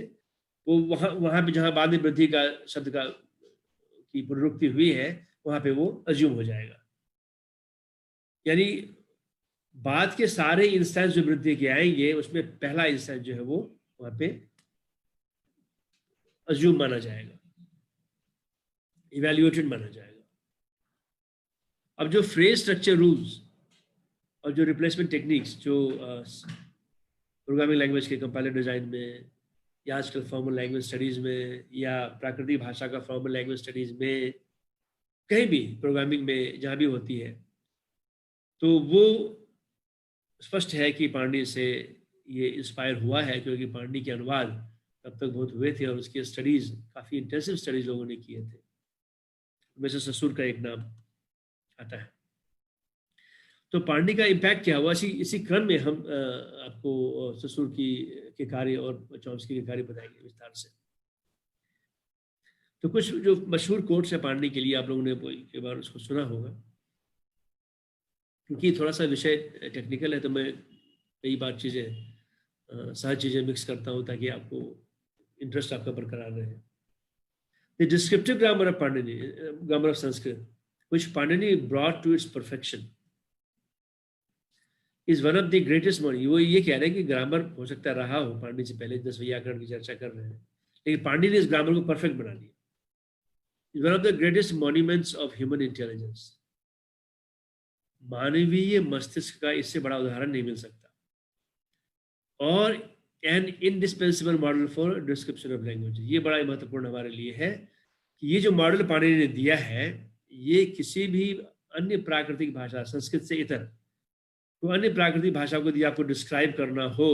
वो वहां पे जहां बाद में वृद्धि का शब्द का की पुनरुक्ति हुई है वहां पे वो अज्यूम हो जाएगा। यानी बाद के सारे इंस्टेंस जो वृद्धि के आएंगे उसमें पहला इंस्टेंस जो है वो वहां पे अज्यूम माना जाएगा, इवैल्यूएटेड माना जाएगा। अब जो फ्रेज स्ट्रक्चर रूल्स और जो रिप्लेसमेंट टेक्निक्स जो प्रोग्रामिंग लैंग्वेज के कंपाइलर डिजाइन में या आजकल फॉर्मल लैंग्वेज स्टडीज में या प्राकृतिक भाषा का फॉर्मल लैंग्वेज स्टडीज में, कहीं भी प्रोग्रामिंग में जहाँ भी होती है, तो वो स्पष्ट है कि पाणिनि से ये इंस्पायर हुआ है, क्योंकि पाणिनि के अनुवाद तब तक बहुत हुए थे और उसकी स्टडीज काफ़ी इंटेंसिव स्टडीज लोगों ने किए थे। उनमें से ससुर का एक नाम आता है। तो पाणिनि का इम्पैक्ट क्या हुआ, इसी क्रम में हम आपको ससुर के कार्य और चॉम्स्की के कार्य बताएंगे विस्तार से। तो कुछ जो मशहूर कोट्स है पाणिनि के लिए, आप लोगों ने एक बार उसको सुना होगा, क्योंकि थोड़ा सा विषय टेक्निकल है तो मैं कई बार चीज़ें सहज चीज़ें मिक्स करता हूँ ताकि आपको इंटरेस्ट आपका बरकरार रहे। The descriptive grammar of Panini, grammar of Sanskrit, which Panini brought to its perfection, is one of the greatest money. वो ये कह रहे हैं कि ग्रामर हो सकता रहा हो पाणिनि से पहले, 10 व्याकरण की चर्चा कर रहे हैं, लेकिन पाणिनि ने इस ग्रामर को परफेक्ट बना दिया। Is one of the greatest monuments of human intelligence. मानवीय मस्तिष्क का इससे बड़ा उदाहरण नहीं मिल सकता, और an indispensable model for description of language. ये बड़ा महत्वपूर्ण हमारे लिए है कि ये जो मॉडल पाणिनि ने दिया है, ये किसी भी अन्य प्राकृतिक भाषा, संस्कृत से इतर तो अन्य प्राकृतिक भाषा को यदि आपको डिस्क्राइब करना हो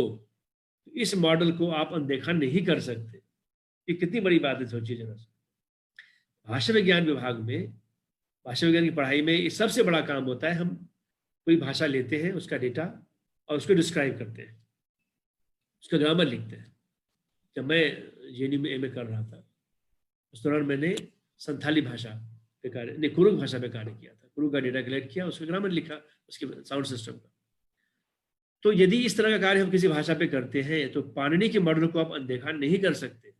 तो इस मॉडल को आप अनदेखा नहीं कर सकते। ये कितनी बड़ी बात है, सोचिए जरा। भाषा विज्ञान विभाग में, भाषा विज्ञान की पढ़ाई में ये सबसे बड़ा काम होता है, हम कोई भाषा लेते हैं, उसका डेटा, और उसको डिस्क्राइब करते हैं, उसका ग्रामर लिखते हैं। जब मैं JNU में MA कर रहा था उस दौरान मैंने संथाली भाषा पे कार्य, नहीं कुरुक भाषा पे कार्य किया था। कुरुक का डेटा कलेक्ट किया, उसका ग्रामर लिखा, उसके साउंड सिस्टम का। तो यदि इस तरह का कार्य हम किसी भाषा पे करते हैं तो पाणिनि के मॉडल को आप अनदेखा नहीं कर सकते।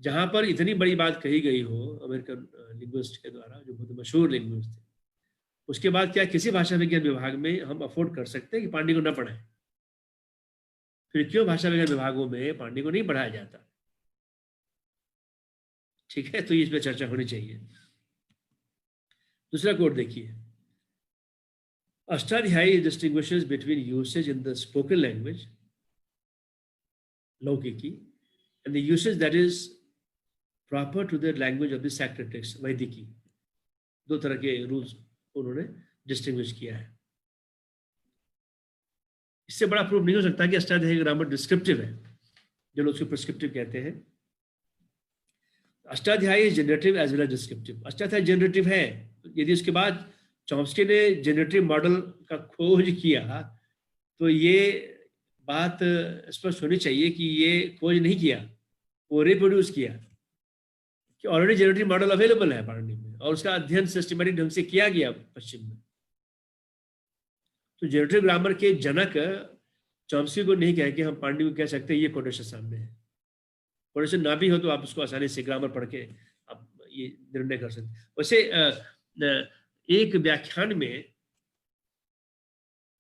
जहां पर इतनी बड़ी बात कही गई हो अमेरिकन लिंग्विस्ट के द्वारा, जो बहुत मशहूर लिंग्विस्ट थे, उसके बाद क्या किसी भाषा विज्ञान विभाग में हम अफोर्ड कर सकते हैं कि पाणिनि को न पढ़ाएं? फिर क्यों भाषा विज्ञान विभागों में पाणिनि को नहीं पढ़ाया जाता? ठीक है, तो इस पर चर्चा होनी चाहिए। दूसरा कोड देखिए, Ashtadhyayi distinguishes between usage in the spoken language Laukiki, and the usage that is proper to the language of the sacred text, Vaidiki. दो तरह के रूल्स उन्होंने डिस्टिंग्विश किया है। इससे बड़ा प्रूफ नहीं हो सकता कि अष्टाध्यायी ग्रामर डिस्क्रिप्टिव है, जो लोग उसको प्रिस्क्रिप्टिव कहते हैं। Ashtadhyayi generative as well as descriptive. Ashtadhyayi generative है, यदि उसके बाद चॉम्स्की ने जनरेटिव मॉडल का खोज किया तो ये बात स्पष्ट होनी चाहिए कि ये खोज नहीं किया, वो रिप्रोड्यूस किया, कि ऑलरेडी जनरेटिव मॉडल अवेलेबल है पाणिनि में और उसका अध्ययन सिस्टमैटिक ढंग से किया गया पश्चिम में। तो जनरेटिव ग्रामर के जनक चॉम्स्की को नहीं कह के हम पाणिनि को कह सकते ये कोटेशन सामने है। कोटेशन ना भी हो तो आप उसको आसानी से ग्रामर पढ़ के आप ये निर्णय कर सकते। वैसे एक व्याख्यान में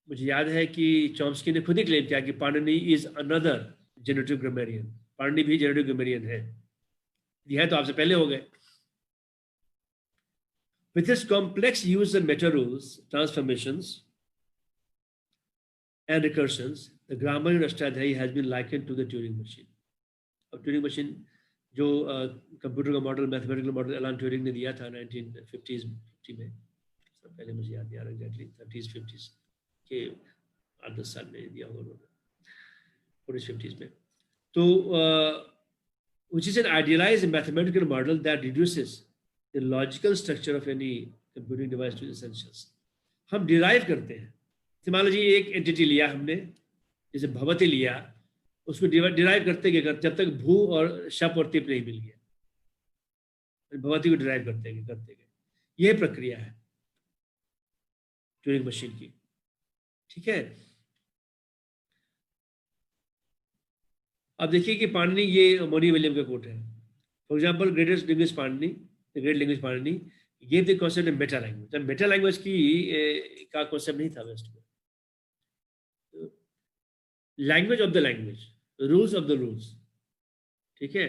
मुझे याद है कि चॉम्स्की ने खुद ही क्लेम किया कि Panini is another generative grammarian. Panini भी जनरेटिव ग्रामरियन है, ये है तो आपसे पहले हो गए। With its complex use of meta rules, transformations, and recursions, the grammar in Ashtadhyayi has been likened to the Turing machine. अब ट्यूरिंग मशीन जो कंप्यूटर का model, mathematical model Alan Turing ने दिया था 1950 में, सब पहले मुझे याद नहीं आ रहा एग्जैक्टली, 30s 50s के 8-10 साल में दिया होगा उन्होंने, 40s 50s में। तो which is an idealized mathematical model that reduces the logical structure of any computing device to essentials. हम डिराइव करते हैं, मान लीजिए एक एंटिटी लिया हमने, जैसे भवती लिया, उसको डिराइव करते गए जब तक भू और शप और तिप नहीं मिल गया, भवती को डिराइव करते गए। यह प्रक्रिया है ट्यूरिंग मशीन की, ठीक है। अब देखिए कि पाणिनि, ये मोनी विलियम का कोट है। For example, greatest language Panini, the great language Panini give the concept of Meta language. जब मेटा लैंग्वेज की का कॉन्सेप्ट नहीं था वेस्ट में, language of the language, rules of the rules, ठीक है।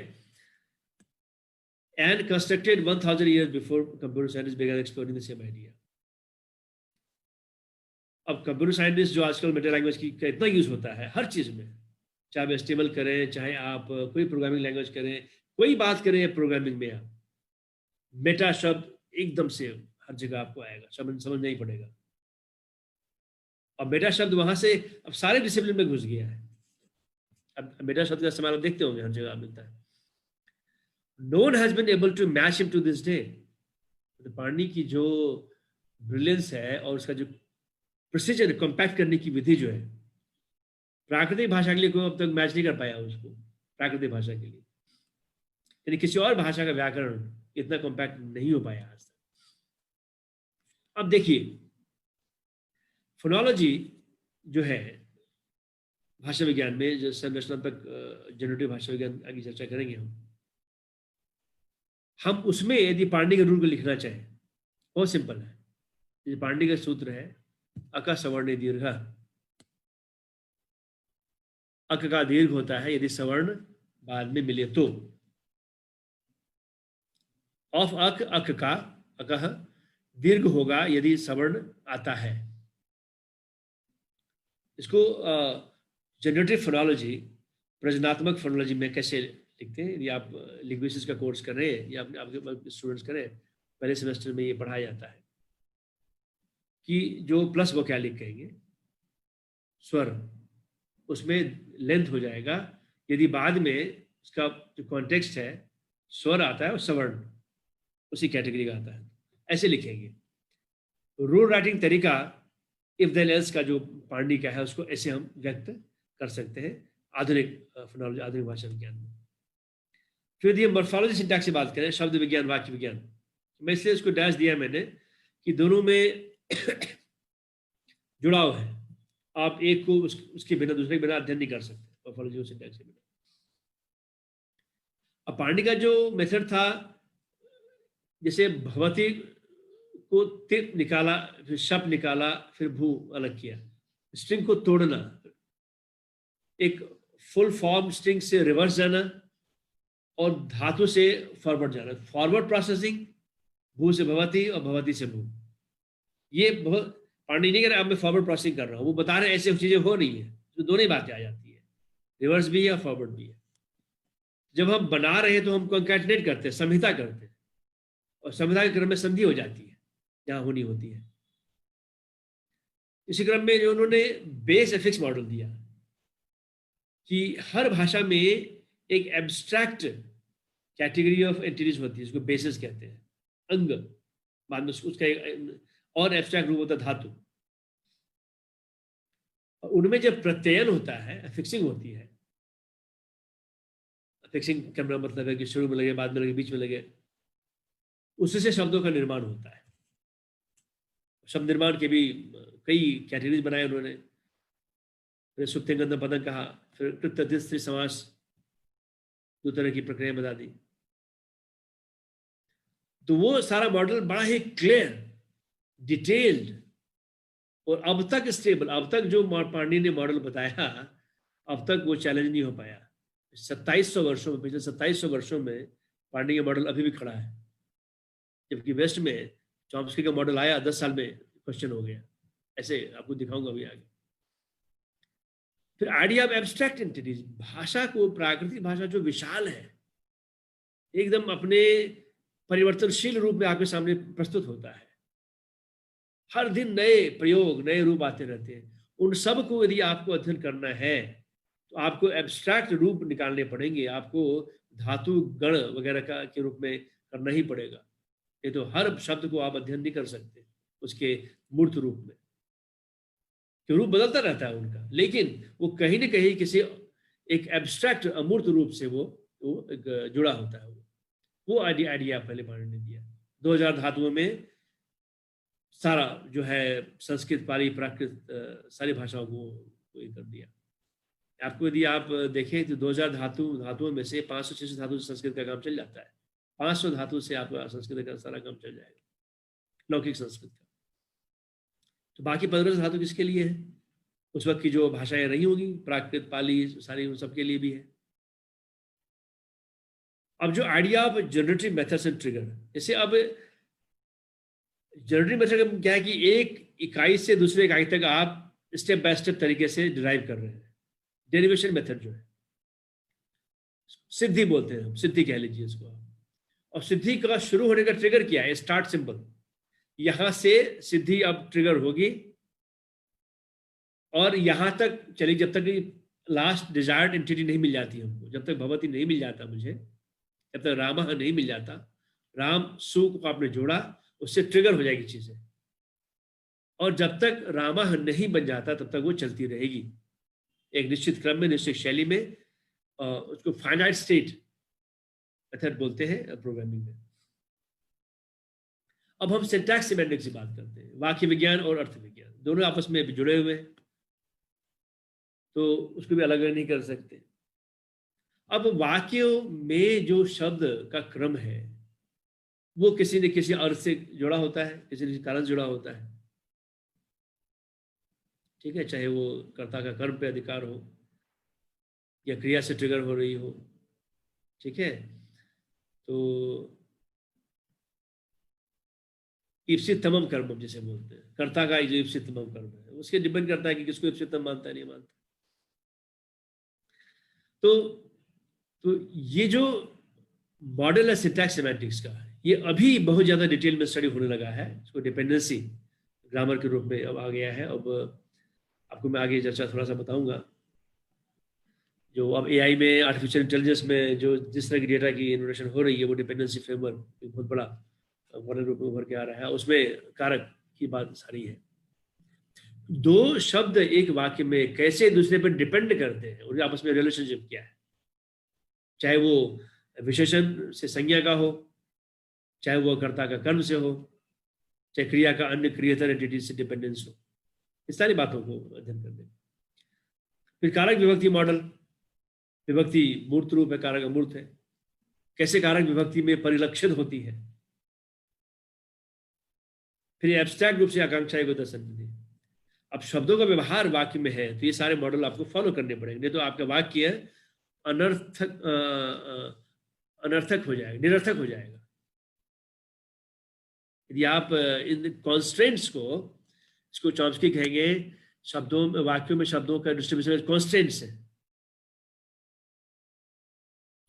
And constructed 1000 years before computer scientist began exploring the same idea. अब computer scientist जो आजकल मेटा लैंग्वेज की का इतना यूज होता है हर चीज में, चाहे आप एचटीएमएल करें, चाहे आप कोई प्रोग्रामिंग लैंग्वेज करें, कोई बात करें प्रोग्रामिंग में, आप मेटा शब्द एकदम से हर जगह आपको आएगा, समझ नहीं पड़ेगा। और मेटा शब्द वहां से अब सारे डिसिप्लिन में घुस गया है। अब मेटा शब्द का इस्तेमाल आप देखते होंगे हर जगह मिलता है। No one has been able to match him to this day. तो पाणिनि की जो ब्रिलियंस है और उसका जो प्रिसीजन, कॉम्पैक्ट करने की विधि जो है, प्राकृतिक भाषा के लिए कोई अब तक मैच नहीं कर पाया उसको, प्राकृतिक भाषा के लिए, यानी किसी और भाषा का व्याकरण इतना कॉम्पैक्ट नहीं हो पाया आज तक। अब देखिए, फोनोलॉजी जो है भाषा विज्ञान में, जो संरचनात्मक जनरेटिव भाषा विज्ञान आगे चर्चा करेंगे हम उसमें यदि पाणिनि के रूल को लिखना चाहें, बहुत सिंपल है। पाणिनि का सूत्र है अक सवर्ण दीर्घ। अक का दीर्घ होता है यदि सवर्ण बाद में मिले तो। ऑफ अक, अक का अकह दीर्घ होगा यदि सवर्ण आता है। इसको जनरेटिव फोनोलॉजी, प्रजनात्मक फोनोलॉजी में कैसे लिखते हैं, यदि आप लिंग्विस्टिक्स का कोर्स कर रहे हैं या आपके स्टूडेंट्स करें, पहले सेमेस्टर में ये पढ़ाया जाता है कि जो प्लस वोकैलिक कहेंगे स्वर, उसमें लेंथ हो जाएगा यदि बाद में उसका जो कॉन्टेक्स्ट है स्वर आता है और सवर्ण उसी कैटेगरी का आता है, ऐसे लिखेंगे। रूल राइटिंग तरीका इफ देन एल्स का जो पाणिनि का है उसको ऐसे हम व्यक्त कर सकते हैं आधुनिक फोनोलॉजी, आधुनिक भाषा विज्ञान में। फिर यदि मॉर्फोलॉजी सिंटैक्स की बात करें, शब्द विज्ञान, वाक्य विज्ञान, मैं इसलिए इसको डैश दिया मैंने कि दोनों में जुड़ाव है। आप एक को उसके बिना दूसरे के बिना अध्ययन नहीं कर सकते मॉर्फोलॉजी और सिंटैक्स के बिना। अब पाणिनि का जो मेथड था, जैसे भवती को तिप निकाला, फिर शप निकाला, फिर भू अलग किया, स्ट्रिंग को तोड़ना, एक फुल फॉर्म स्ट्रिंग से रिवर्स जाना और धातु से फॉरवर्ड जाना, फॉरवर्ड प्रोसेसिंग, भू से भवती और भवती से भू। ये बहुत पाणिनि नहीं कह रहे अब मैं फॉरवर्ड प्रोसेसिंग कर रहा हूँ, वो बता रहे हैं ऐसे चीजें हो रही है, तो दोनों ही बातें आ जाती है। रिवर्स भी है और फॉरवर्ड भी है। जब हम बना रहे हैं तो हम कंकैटिनेट करते हैं, संहिता करते हैं, और संहिता के क्रम में संधि हो जाती है जहां होनी होती है। इसी क्रम में जो उन्होंने बेस एफिक्स मॉडल दिया कि हर भाषा में एक एब्स्ट्रैक्ट कैटेगरी ऑफ एंटिटीज होती है, जिसको बेसिस कहते हैं, अंग। बाद में उसका एक और एब्स्ट्रैक्ट रूप होता है धातु। और उनमें जब प्रत्ययन होता है, फिक्सिंग होती है, फिक्सिंग का मतलब है कि शुरू में लगे, बाद में लगे, बीच में लगे, उससे शब्दों का निर्माण होता है। शब्द निर्माण के भी कई कैटेगरीज बनाए उन्होंने। फिर सुप्तिंगंध पदम कहा, फिर कृत्य समास, 2 तरह की प्रक्रिया बता दी। तो वो सारा मॉडल बड़ा ही क्लियर, डिटेल्ड और अब तक स्टेबल। अब तक जो पाणिनि ने मॉडल बताया, अब तक वो चैलेंज नहीं हो पाया। 2700 वर्षों में, पिछले 2700 वर्षों में पाणिनि का मॉडल अभी भी खड़ा है। जबकि वेस्ट में चॉम्स्की का मॉडल आया, 10 साल में क्वेश्चन हो गया। ऐसे आपको दिखाऊंगा अभी आगे। फिर आइडिया ऑफ एब्स्ट्रैक्ट एंटिटीज, भाषा को, प्राकृतिक भाषा जो विशाल है, एकदम अपने परिवर्तनशील रूप में आपके सामने प्रस्तुत होता है। हर दिन नए प्रयोग, नए रूप आते रहते हैं। उन सब को यदि आपको अध्ययन करना है तो आपको एब्स्ट्रैक्ट रूप निकालने पड़ेंगे, आपको धातु गण वगैरह का के रूप में करना ही पड़ेगा। ये तो हर शब्द को आप अध्ययन नहीं कर सकते उसके मूर्त रूप में, कि रूप बदलता रहता है उनका, लेकिन वो कहीं न कहीं किसी एक एब्स्ट्रैक्ट अमूर्त रूप से वो जुड़ा होता है। वो आइडिया पहले पाणिनि ने दिया। 2000 धातुओं में सारा जो है संस्कृत, पाली, प्राकृत सारी भाषाओं को कर दिया। आपको यदि आप देखें तो 2000 धातुओं में से 500-600 धातु से संस्कृत का काम चल जाता है। 500 धातु से आपका संस्कृत का सारा काम चल जाएगा, लौकिक संस्कृत का। तो बाकी 1500 धातु किसके लिए है? उस वक्त की जो भाषाएं रही होंगी, प्राकृत, पाली, सारी, उन सबके लिए भी है। अब जो idea of generative methods and trigger, जैसे अब जनरेटिव मेथड क्या है कि एक इकाई से दूसरे इकाई तक आप स्टेप बाय स्टेप तरीके से डिराइव कर रहे हैं। डेरिवेशन मेथड जो है, सिद्धि बोलते हैं हम, सिद्धि कह लीजिए इसको आप। और सिद्धि का शुरू होने का ट्रिगर क्या है? Start symbol. यहां से सिद्धि अब ट्रिगर होगी और यहां तक चली जब तक लास्ट डिजायर्ड एंटिटी नहीं मिल जाती हमको। जब तक भगवती नहीं मिल जाता मुझे, जब तक रामः नहीं मिल जाता, राम सु को आपने जोड़ा, उससे ट्रिगर हो जाएगी चीजें। और जब तक रामः नहीं बन जाता तब तक वो चलती रहेगी एक निश्चित क्रम में, निश्चित शैली में। उसको फाइनाइट स्टेट मेथड बोलते हैं प्रोग्रामिंग में। अब हम सिंटैक्स सिमेंटिक्स की बात करते हैं। वाक्य विज्ञान और अर्थ विज्ञान दोनों आपस में जुड़े हुए हैं, तो उसको भी अलग अलग नहीं कर सकते। अब वाक्यों में जो शब्द का क्रम है वो किसी न किसी अर्थ से जुड़ा होता है, किसी न किसी कारण जुड़ा होता है। ठीक है, चाहे वो कर्ता का कर्म पे अधिकार हो या क्रिया से ट्रिगर हो रही हो। ठीक है, तो ईप्सितमम कर्म जिसे बोलते हैं, कर्ता का जो ईप्सितमम कर्म है उसके डिपेंड करता है कि किसको ईप्सितम मानता है, नहीं मानता। तो ये जो मॉडल है सिंटैक्स सिमेंटिक्स का, ये अभी बहुत ज्यादा डिटेल में स्टडी होने लगा है। इसको डिपेंडेंसी ग्रामर के रूप में अब आ गया है। अब आपको मैं आगे चर्चा थोड़ा सा बताऊंगा। जो अब एआई में, आर्टिफिशियल इंटेलिजेंस में जो जिस तरह की डेटा की इनोवेशन हो रही है, वो डिपेंडेंसी फ्रेमवर्क बहुत बड़ा मॉडल रूप में उभर के आ रहा है। उसमें कारक की बात सारी है। दो शब्द एक वाक्य में कैसे दूसरे पर डिपेंड करते हैं, उनके आपस में रिलेशनशिप क्या है, चाहे वो विशेषण से संज्ञा का हो, चाहे वो कर्ता का कर्म से हो, चाहे क्रिया का अन्य क्रिएटर एंटिटी से डिपेंडेंस हो, इस सारी बातों को अध्ययन करते हैं। फिर कारक विभक्ति मॉडल, विभक्ति मूर्त रूप है, कारक अमूर्त है, कैसे कारक विभक्ति में परिलक्षित होती है। फिर एब्स्ट्रैक्ट रूप से आकांक्षाएं को दर्शन दी। अब शब्दों का व्यवहार वाक्य में है तो ये सारे मॉडल आपको फॉलो करने पड़ेंगे, नहीं तो आपका वाक्य अनर्थक हो जाएगा, निरर्थक हो जाएगा। यदि आप इन कॉन्स्ट्रेंट्स को, इसको चॉम्स्की कहेंगे, शब्दों में, वाक्यों में शब्दों का डिस्ट्रीब्यूशन कॉन्स्ट्रेंट्स है।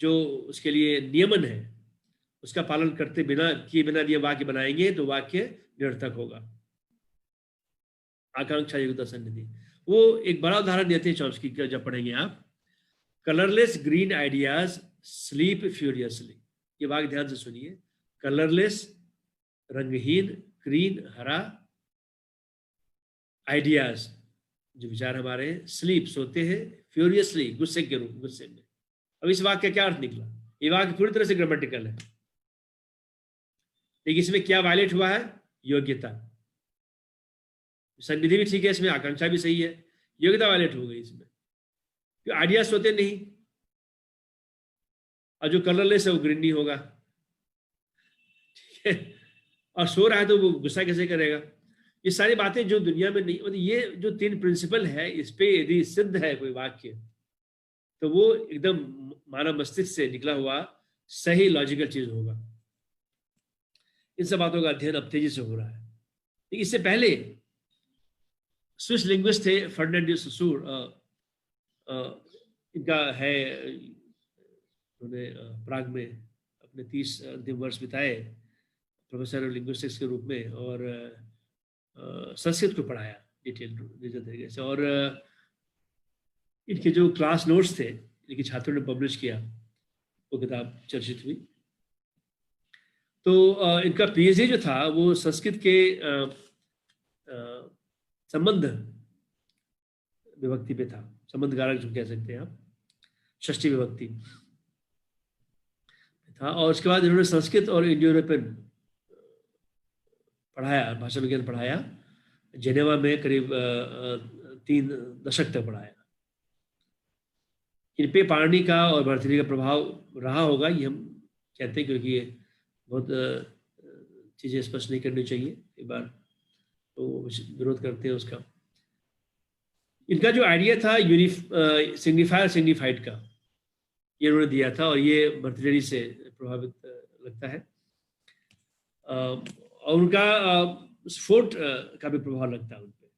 जो उसके लिए नियमन है उसका पालन करते बिना किए बिना दिए वाक्य बनाएंगे तो वाक्य निरर्थक होगा। आकांक्षा युक्त सन्निधि, वो एक बड़ा उदाहरण देते हैं चॉम्स्की का, जब पढ़ेंगे आप। Colourless green ideas sleep furiously, ये वाक्य ध्यान से सुनिए। कलरलेस रंगहीन ग्रीन हरा आइडियाज जो विचार हमारे स्लीप सोते हैं फ्यूरियसली गुस्से के रूप गुस्से में। अब इस वाक्य का क्या अर्थ निकला? ये वाक्य पूरी तरह से ग्रामेटिकल है, लेकिन इसमें क्या वायलेट हुआ है? योग्यता। सन्निधि भी ठीक है, इसमें आकांक्षा भी सही है, योग्यता वायलेट हो गई इसमें, क्योंकि आइडिया सोते नहीं, और जो कलरलेस है वो ग्रीन नहीं होगा, ठीक है, और सो रहा है तो वो गुस्सा कैसे करेगा? ये सारी बातें जो दुनिया में नहीं, मतलब ये जो 3 प्रिंसिपल है, इस पे यदि सिद्ध है कोई वाक्य तो वो एकदम मानव मस्तिष्क से निकला हुआ सही लॉजिकल चीज होगा। इन सब बातों का अध्ययन अब तेजी से हो रहा है। इससे पहले स्विस लिंग्विस्ट थे फर्डिनेंड सोसूर, इनका है, उन्होंने प्राग में अपने 30 अंतिम वर्ष बिताए प्रोफेसर ऑफ लिंग्विस्टिक्स के रूप में, और संस्कृत को पढ़ाया डिटेल तरीके से, और इनके जो क्लास नोट्स थे इनके छात्रों ने पब्लिश किया, वो किताब चर्चित हुई। तो इनका पीएचडी जो था वो संस्कृत के संबंध विभक्ति पे था, संबंध कारक जो कह सकते हैं आप, षष्ठी विभक्ति था। और उसके बाद इन्होंने संस्कृत और इंडो यूरोपियन पढ़ाया, भाषा विज्ञान पढ़ाया, जेनेवा में करीब 3 दशक तक पढ़ाया। इन पे पाणिनि का और भर्तृहरि का प्रभाव रहा होगा, ये हम कहते हैं, क्योंकि ये बहुत चीज़ें स्पष्ट नहीं करनी चाहिए, एक बार तो विरोध करते हैं उसका। इनका जो आइडिया था सिग्निफायर सिग्निफाइड का, ये उन्होंने दिया था, और ये भर्तृहरि से प्रभावित लगता है, और उनका फोर्ट का भी प्रभाव लगता है उन पे।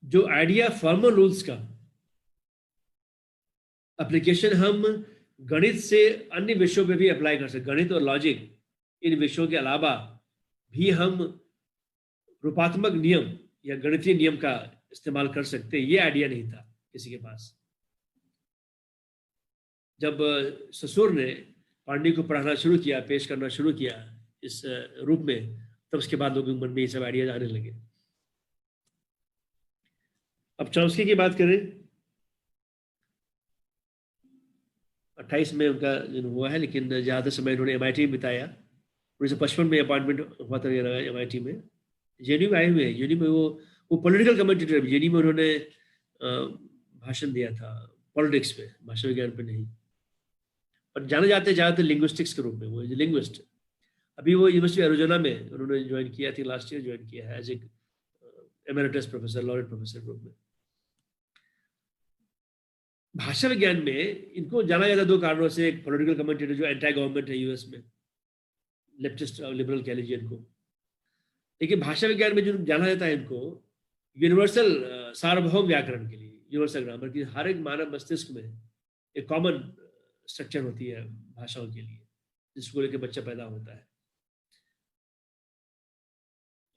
जो आइडिया फॉर्मल रूल्स का एप्लीकेशन हम गणित से अन्य विषयों पे भी अप्लाई कर सकते, गणित और लॉजिक इन विषयों के अलावा भी हम रूपात्मक नियम या गणितीय नियम का इस्तेमाल कर सकते, ये आइडिया नहीं था किसी के पास। जब ससुर ने पाणिनि को पढ़ाना शुरू किया, पेश करना शुरू किया इस रूप में, तब उसके बाद लोगों के मन में ये सब आइडियाज आने लगे। अब चॉम्स्की की बात करें, 28 में उनका जन्म हुआ है, लेकिन ज़्यादा समय उन्होंने MIT में बिताया। 1955 में अपॉइंटमेंट हुआ था MIT में। जेएनयू में आए हुए हैं, जेएनयू में वो पॉलिटिकल कमेंटेटर, जेएनयू में उन्होंने भाषण दिया था पॉलिटिक्स पे, भाषा विज्ञान पे नहीं, और जाने जाते ज़्यादातर लिंग्विस्टिक्स के रूप में, वो लिंग्विस्ट। अभी वो यूनिवर्सिटी एरिज़ोना में उन्होंने ज्वाइन किया थी, लास्ट ईयर ज्वाइन किया है as a emeritus professor, laureate professor रूप में। भाषा विज्ञान में इनको जाना जाता 2 कारणों से, एक पॉलिटिकल कमेंटेटर जो एंटी गवर्नमेंट है यूएस में, लेफ्टिस्ट लिबरल कह लीजिए इनको, लेकिन भाषा विज्ञान में जो जाना जाता है इनको यूनिवर्सल सार्वभौम व्याकरण के लिए, यूनिवर्सल ग्रामर की। हर एक मानव मस्तिष्क में एक कॉमन स्ट्रक्चर होती है भाषाओं के लिए, जिसको लेकर बच्चा पैदा होता है,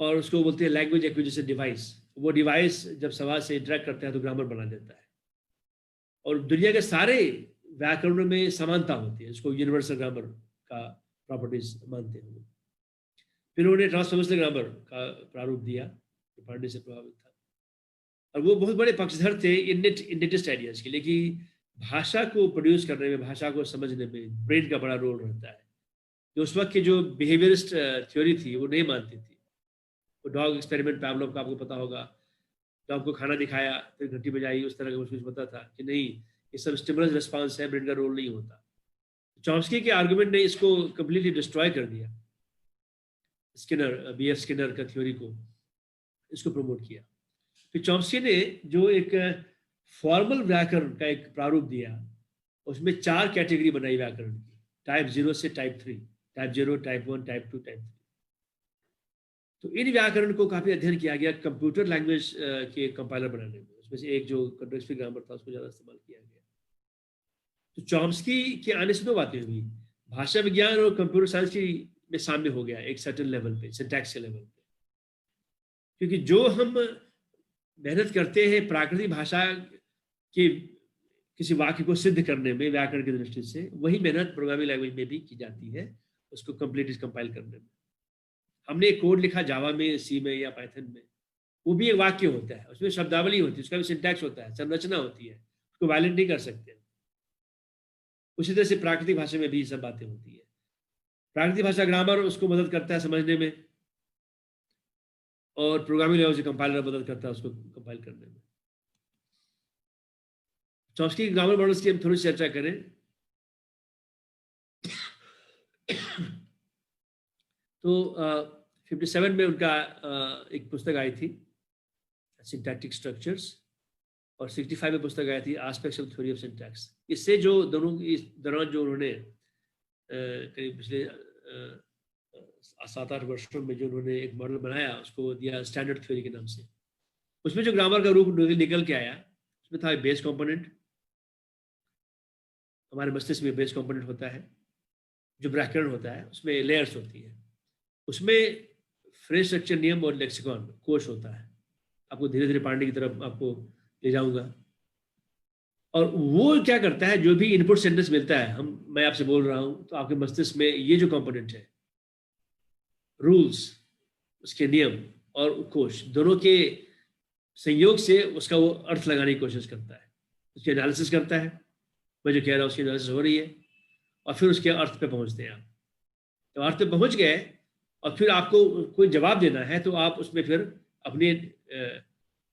और उसको बोलते हैं लैंग्वेज एक्विजिशन डिवाइस। वो डिवाइस जब समाज से इंटरेक्ट करता है तो ग्रामर बना देता है, और दुनिया के सारे व्याकरणों में समानता होती है, इसको यूनिवर्सल ग्रामर का प्रॉपर्टीज मानते हैं। फिर उन्होंने ट्रांसफॉर्मेशनल ग्रामर का प्रारूप दिया, जो पाणिनि से प्रभावित था, और वो बहुत बड़े पक्षधर थे इनेटिस्ट आइडियाज के लिए, कि भाषा को प्रोड्यूस करने में, भाषा को समझने में ब्रेन का बड़ा रोल रहता है। जो उस वक्त की जो बिहेवियरिस्ट थ्योरी थी वो नहीं मानती थी। वो डॉग एक्सपेरिमेंट पैवलोव का आपको पता होगा, डॉग को खाना दिखाया फिर घंटी बजाई, उस तरह का कुछ पता था कि नहीं, ये सब स्टिमुलस रिस्पांस है, ब्रेन का रोल नहीं होता। चॉम्स्की के आर्गुमेंट ने इसको कंप्लीटली डिस्ट्रॉय कर दिया, स्किनर, BF स्किनर का थ्योरी को, इसको प्रमोट किया। फिर चॉम्स्की ने जो एक फॉर्मल व्याकरण का एक प्रारूप दिया, उसमें 4 कैटेगरी बनाई व्याकरण की, टाइप 0 से type 3, type 0, type 1, type 2, type 3। तो इन व्याकरण को काफी अध्ययन किया गया कंप्यूटर लैंग्वेज के कंपाइलर बनाने में। उसमें से एक जो कंटेक्स्चुअल ग्रामर था उसको ज्यादा इस्तेमाल किया गया। तो चॉम्स्की के आने से दो बातें हुई, भाषा विज्ञान और कंप्यूटर साइंस की में सामने हो गया एक सर्टेन लेवल पे, सिंटैक्स के लेवल पे। क्योंकि जो हम मेहनत करते हैं प्राकृतिक भाषा के किसी वाक्य को सिद्ध करने में व्याकरण की दृष्टि से, वही मेहनत प्रोग्रामिंग लैंग्वेज में भी की जाती है, उसको कंप्लीट कंपाइल करने में। हमने एक कोड लिखा जावा में, सी में या पाइथन में, वो भी एक वाक्य होता है, उसमें शब्दावली होती है, उसका भी सिंटैक्स होता है, संरचना होती है, उसको वायलेट नहीं कर सकते। उसी तरह से प्राकृतिक भाषा में भी सब बातें होती है। प्राकृतिक भाषा ग्रामर उसको मदद करता है समझने में, और प्रोग्रामिंग लैंग्वेज से कंपाइलर मदद करता है उसको कंपाइल करने में। चॉम्स्की के ग्रामर मॉडल्स की हम थोड़ी चर्चा करें तो 57 में उनका एक पुस्तक आई थी सिंटैक्टिक स्ट्रक्चर्स, और 65 में पुस्तक आई थी aspects of theory of syntax. इससे जो दोनों इस दौरान जो उन्होंने करीब पिछले 7-8 वर्षों में जो उन्होंने एक मॉडल बनाया, उसको दिया स्टैंडर्ड थ्योरी के नाम से। उसमें जो ग्रामर का रूप निकल के आया, उसमें था बेस कंपोनेंट, हमारे मस्तिष्क में बेस कंपोनेंट होता है, जो व्याकरण होता है उसमें लेयर्स होती है, उसमें फ्रेज स्ट्रक्चर नियम और लेक्सिकॉन कोश होता है। आपको धीरे धीरे पढ़ने की तरफ आपको ले जाऊंगा। और वो क्या करता है, जो भी इनपुट सेंटेंस मिलता है, मैं आपसे बोल रहा हूं, तो आपके मस्तिष्क में ये जो कंपोनेंट है, रूल्स, उसके नियम और कोश, दोनों के संयोग से उसका वो अर्थ लगाने की कोशिश करता है, उसकी एनालिसिस करता है। मैं जो कह रहा हूँ उसकी एनालिसिस हो रही है, और फिर उसके अर्थ पे पहुंचते हैं आप। तो अर्थ पे पहुंच गए और फिर आपको कोई जवाब देना है, तो आप उसमें फिर अपने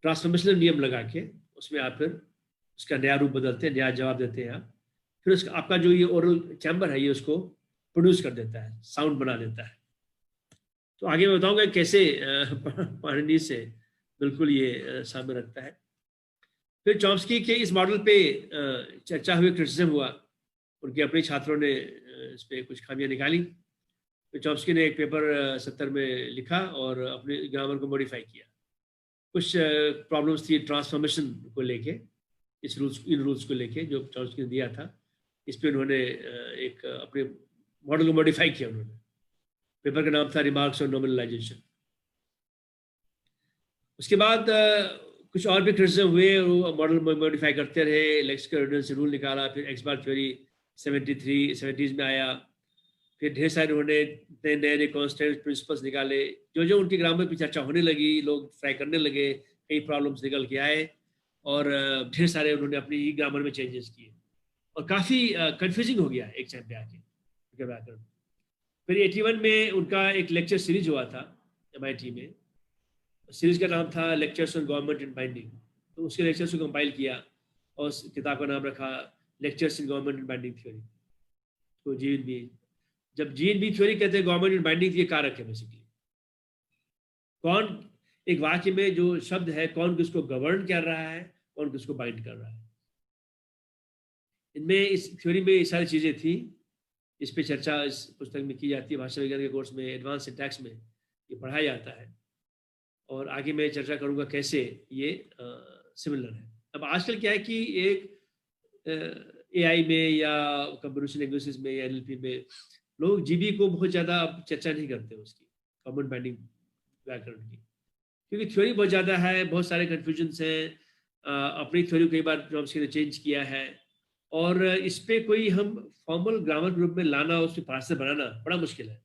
ट्रांसफॉर्मेशनल नियम लगा के उसमें आप फिर उसका नया रूप बदलते हैं, नया जवाब देते हैं आप। फिर उसका आपका जो ये ओरल चैम्बर है, ये उसको प्रोड्यूस कर देता है, साउंड बना देता है। तो आगे मैं बताऊंगा कैसे पाणिनि से बिल्कुल ये सामने रखता है। फिर चॉम्स्की के इस मॉडल पे चर्चा हुई, क्रिटिसिज्म हुआ, उनके अपने छात्रों ने इस पर कुछ खामियां निकाली। तो चॉम्स्की ने एक पेपर 70 में लिखा और अपने ग्रामर को मॉडिफाई किया। कुछ प्रॉब्लम्स थी ट्रांसफॉर्मेशन को लेके, इन रूल्स को लेके जो चॉम्स्की ने दिया था, इस पे उन्होंने एक अपने मॉडल को मॉडिफाई किया। उन्होंने पेपर का नाम था रिमार्क्स ऑन नॉमिनलाइजेशन। उसके बाद कुछ और भी क्रिटिसिज्म हुए, वो मॉडल मॉडिफाई करते रहे, लेक्सिकल रिडंडेंसी रूल निकाला, फिर एक्स बार थ्योरी 70s में आया, फिर ढेर सारे उन्होंने नए नए कॉन्स्टेंट प्रिंसिपल्स निकाले। जो उनकी ग्रामर की चर्चा होने लगी, लोग ट्राई करने लगे, कई प्रॉब्लम्स निकल के आए, और ढेर सारे उन्होंने अपनी ही ग्रामर में चेंजेस किए, और काफ़ी कंफ्यूजिंग हो गया एक टाइम पे आके उनका व्याकरण। फिर 81 में उनका एक लेक्चर सीरीज हुआ था MIT में, सीरीज का नाम था lectures on government and binding. तो उसके लेक्चर्स को कंपाइल किया और किताब का नाम रखा lectures in government and binding theory. तो GNB, जब GNB थ्योरी कहते हैं गवर्नमेंट एंड बाइंडिंग, ये कारक है बेसिकली। कौन एक वाक्य में जो शब्द है, कौन किसको गवर्न कर रहा है, कौन किसको बाइंड कर रहा है। इनमें इस थ्योरी में ये सारी चीजें थी। इस पे चर्चा इस पुस्तक में की जाती है, भाषा विज्ञान के कोर्स में एडवांस सिंटैक्स में ये पढ़ाया जाता है, और आगे मैं चर्चा करूंगा कैसे ये सिमिलर है। अब आजकल क्या है कि एक AI में या कंप्यूटेशनल लैंग्वेजेस में या NLP में लोग GB को बहुत ज़्यादा चर्चा नहीं करते उसकी, कॉमन बाइंडिंग व्याकरण की, क्योंकि थ्योरी बहुत ज़्यादा है, बहुत सारे कन्फ्यूजन्स हैं। अपनी थ्योरी कई बार चॉम्स्की ने चेंज किया है, और इस पे कोई हम फॉर्मल ग्रामर ग्रुप में लाना, उसकी पार्सल बनाना बड़ा मुश्किल है।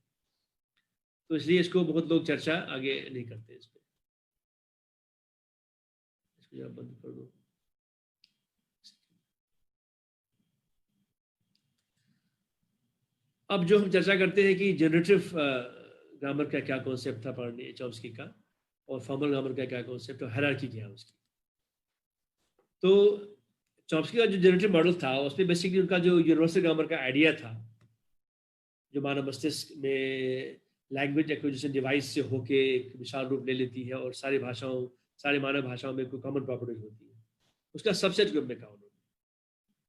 तो इसलिए इसको बहुत लोग चर्चा आगे नहीं करते। इस पे इसको बंद कर दो। अब जो हम चर्चा करते हैं कि जनरेटिव ग्रामर का क्या कॉन्सेप्ट था पाणिनि चॉम्स्की का, और फॉर्मल ग्रामर का क्या कॉन्सेप्ट है, हायरार्की क्या है उसकी। तो चॉम्स्की का जो जनरेटिव मॉडल था, उसमें बेसिकली उनका जो यूनिवर्सल ग्रामर का आइडिया था, जो मानव मस्तिष्क में लैंग्वेज एक्विजिशन डिवाइस से होके एक विशाल रूप ले लेती है, और सारी भाषाओं, सारी मानव भाषाओं में कोई कॉमन प्रॉपर्टीज होती है, उसका सबसेट ग्रुप में कहा उन्होंने।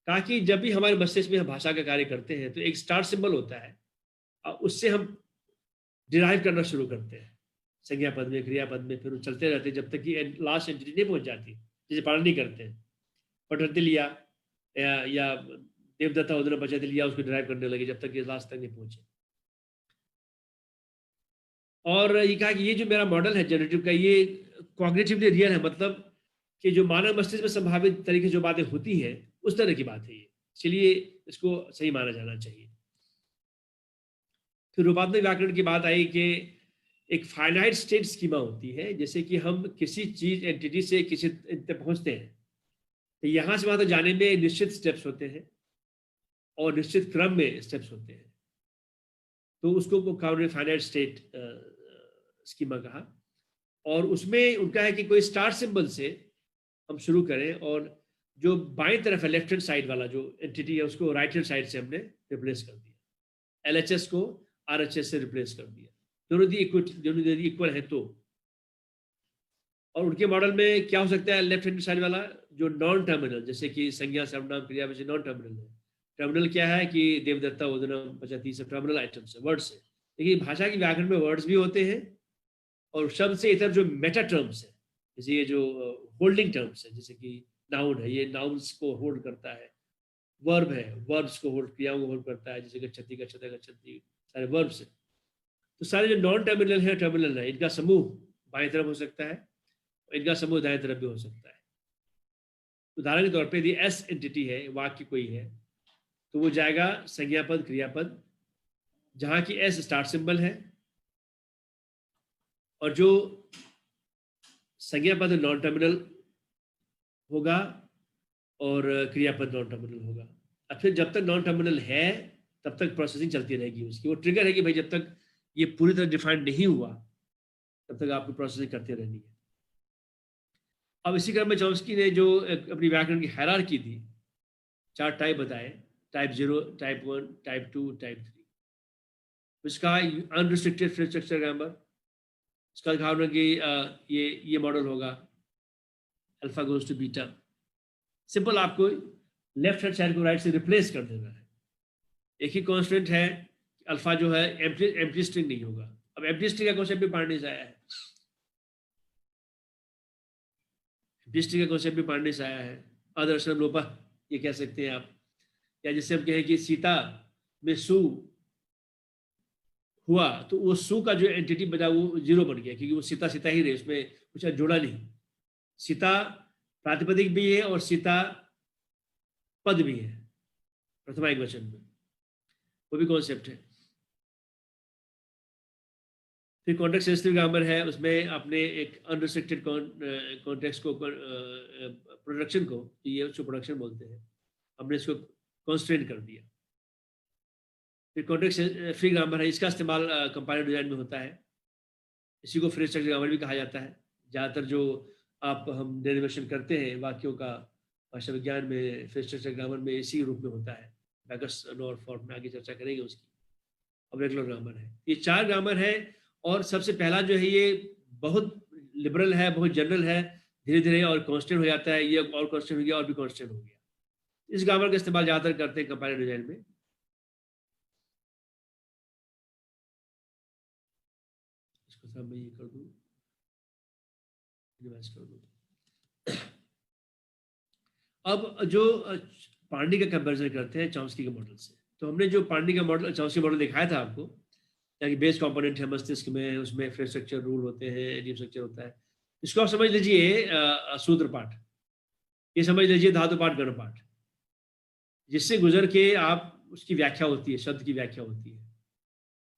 कहा कि जब भी हमारे मस्तिष्क में हम भाषा का कार्य करते हैं, तो एक स्टार्ट सिंबल होता है, उससे हम डिराइव करना शुरू करते हैं, संज्ञा पद में, क्रिया पद में, फिर चलते रहते हैं जब तक कि लास्ट एंटिटी नहीं पहुंच जाती, जैसे पाणिनि करते हैं, पठति लिया या देवदत्ता उदना पचती लिया, उसको ड्राइव करने लगे जब तक ये लास्ट तक नहीं पहुंचे। और ये कहा कि ये जो मेरा मॉडल है जनरेटिव का, ये कॉग्निटिवली रियल है, मतलब कि जो मानव मस्तिष्क में संभावित तरीके जो बातें होती है उस तरह की बात है ये, इसलिए इसको सही माना जाना चाहिए। फिर रूपात्मक व्याकरण की बात आई कि एक फाइनाइट स्टेट स्कीमा होती है, जैसे कि हम किसी चीज एंटिटी से किसी तक पहुंचते हैं, तो यहाँ से वहां तक जाने में निश्चित स्टेप्स होते हैं और निश्चित क्रम में स्टेप्स होते हैं, तो उसको फाइनाइट स्टेट स्कीमा कहा। और उसमें उनका है कि कोई स्टार सिंबल से हम शुरू करें और जो बाएं तरफ है लेफ्ट हैंड साइड वाला जो एंटिटी है उसको राइट हैंड साइड से हमने रिप्लेस कर दिया, LHS को RHS से रिप्लेस कर दिया, दोनों यदि इक्वल है तो। और उनके मॉडल में क्या हो सकता है, लेफ्ट हैंड साइड वाला जो नॉन टर्मिनल, जैसे कि संज्ञा सर्वनाम क्रिया में नॉन टर्मिनल है। टर्मिनल क्या है कि देवदत्ता उदनम पचती सब टर्मिनल आइटम्स है, वर्ड्स है। देखिए भाषा की व्याकरण में वर्ड्स भी होते हैं और शब्द से इतर जो मेटा टर्म्स है, जैसे ये जो होल्डिंग टर्म्स है, जैसे कि नाउन है, ये नाउन्स को होल्ड करता है। वर्ब है, वर्ब्स को होल्ड, क्रियाओं को होल्ड करता है, जैसे गच्छति गच्छते गच्छन्ति, सारे वर्ब्स है। तो सारे जो नॉन टर्मिनल है टर्मिनल है, इनका समूह बाएं तरफ हो सकता है, इनका समूह दाएं तरफ भी हो सकता है। उदाहरण के तौर पे यदि एस एंटिटी है, वाक्य कोई है, तो वो जाएगा संज्ञापद क्रियापद, जहां की एस स्टार्ट सिंबल है और जो संज्ञापद नॉन टर्मिनल होगा और क्रियापद नॉन टर्मिनल होगा। अब फिर जब तक नॉन टर्मिनल है तब तक प्रोसेसिंग चलती रहेगी उसकी। वो ट्रिगर है कि भाई जब तक ये पूरी तरह डिफाइंड नहीं हुआ तब तक आपको प्रोसेसिंग करते रहनी है। अब इसी क्रम में चॉम्स्की ने जो अपनी व्याकरण की हायरार्की दी, 4 टाइप बताए, टाइप 0, टाइप 1, टाइप 2, टाइप 3। उसका अनरिस्ट्रिक्टेड फ्रेज स्ट्रक्चर ग्रामर, इसका कहा कि ये मॉडल होगा alpha goes to beta. Simple आपको लेफ्ट हैंड साइड को राइट से रिप्लेस कर देना है। एक ही कॉन्स्टेंट है, अल्फा जो है एम्प्टी स्ट्रिंग नहीं होगा। अब एम्प्टी स्ट्रिंग का कॉन्सेप्ट भी पाणिनि से आया है, एम्प्टी स्ट्रिंग का कॉन्सेप्ट भी पाणिनि से आया है। अदर्शनम लोपा ये कह सकते हैं आप, या जैसे हम कहें कि सीता में सु हुआ तो वो सु का जो एंटिटी बचा वो 0 बन गया, क्योंकि वो सीता सीता ही रहे, उसमें कुछ जोड़ा नहीं। सीता प्रातिपदिक भी है और सीता पद भी है प्रथमा एक वचन में, वो भी कॉन्सेप्ट है। फिर कॉन्टेक्स्ट सेंसिटिव ग्रामर है, उसमें आपने एक अनरिस्ट्रिक्टेड कॉन्टेक्स्ट को प्रोडक्शन को, ये उसको प्रोडक्शन बोलते हैं, हमने इसको कॉन्स्ट्रेंट कर दिया। फिर कॉन्टेक्स्ट फ्री ग्रामर है, इसका इस्तेमाल कंपाइलर डिजाइन में होता है, इसी को फ्रेज स्ट्रक्चर ग्रामर भी कहा जाता है। ज़्यादातर जो हम डेरिवेशन करते हैं वाक्यों का भाषा विज्ञान में, फ्रेज स्ट्रक्चर ग्रामर में इसी रूप में होता है। बैगस और फॉर्म में आगे चर्चा करेंगे उसकी। अब रेगुलर ग्रामर है, ये 4 ग्रामर है। और सबसे पहला जो है ये बहुत लिबरल है, बहुत जनरल है, धीरे धीरे और कांस्टेंट हो जाता है, ये और कांस्टेंट हो गया और भी कांस्टेंट हो गया। इस ग्रामर का इस्तेमाल ज़्यादातर करते हैं कंपाइलर डिजाइन में। इसको सब मैं ये कर दूँ, रिवाइज कर दूँ। अब जो पाणिनि का कंपैरिजन करते हैं चॉम्स्की के मॉडल से, तो हमने जो पाणिनि का मॉडल चॉम्स्की मॉडल दिखाया था आपको, यानी बेस कंपोनेंट है मस्तिष्क में, उसमें फ्रेज स्ट्रक्चर रूल होते हैं, एडियम स्ट्रक्चर होता है। इसको आप समझ लीजिए सूत्र पाठ, ये समझ लीजिए धातु पाठ गण पाठ, जिससे गुजर के आप उसकी व्याख्या होती है, शब्द की व्याख्या होती है,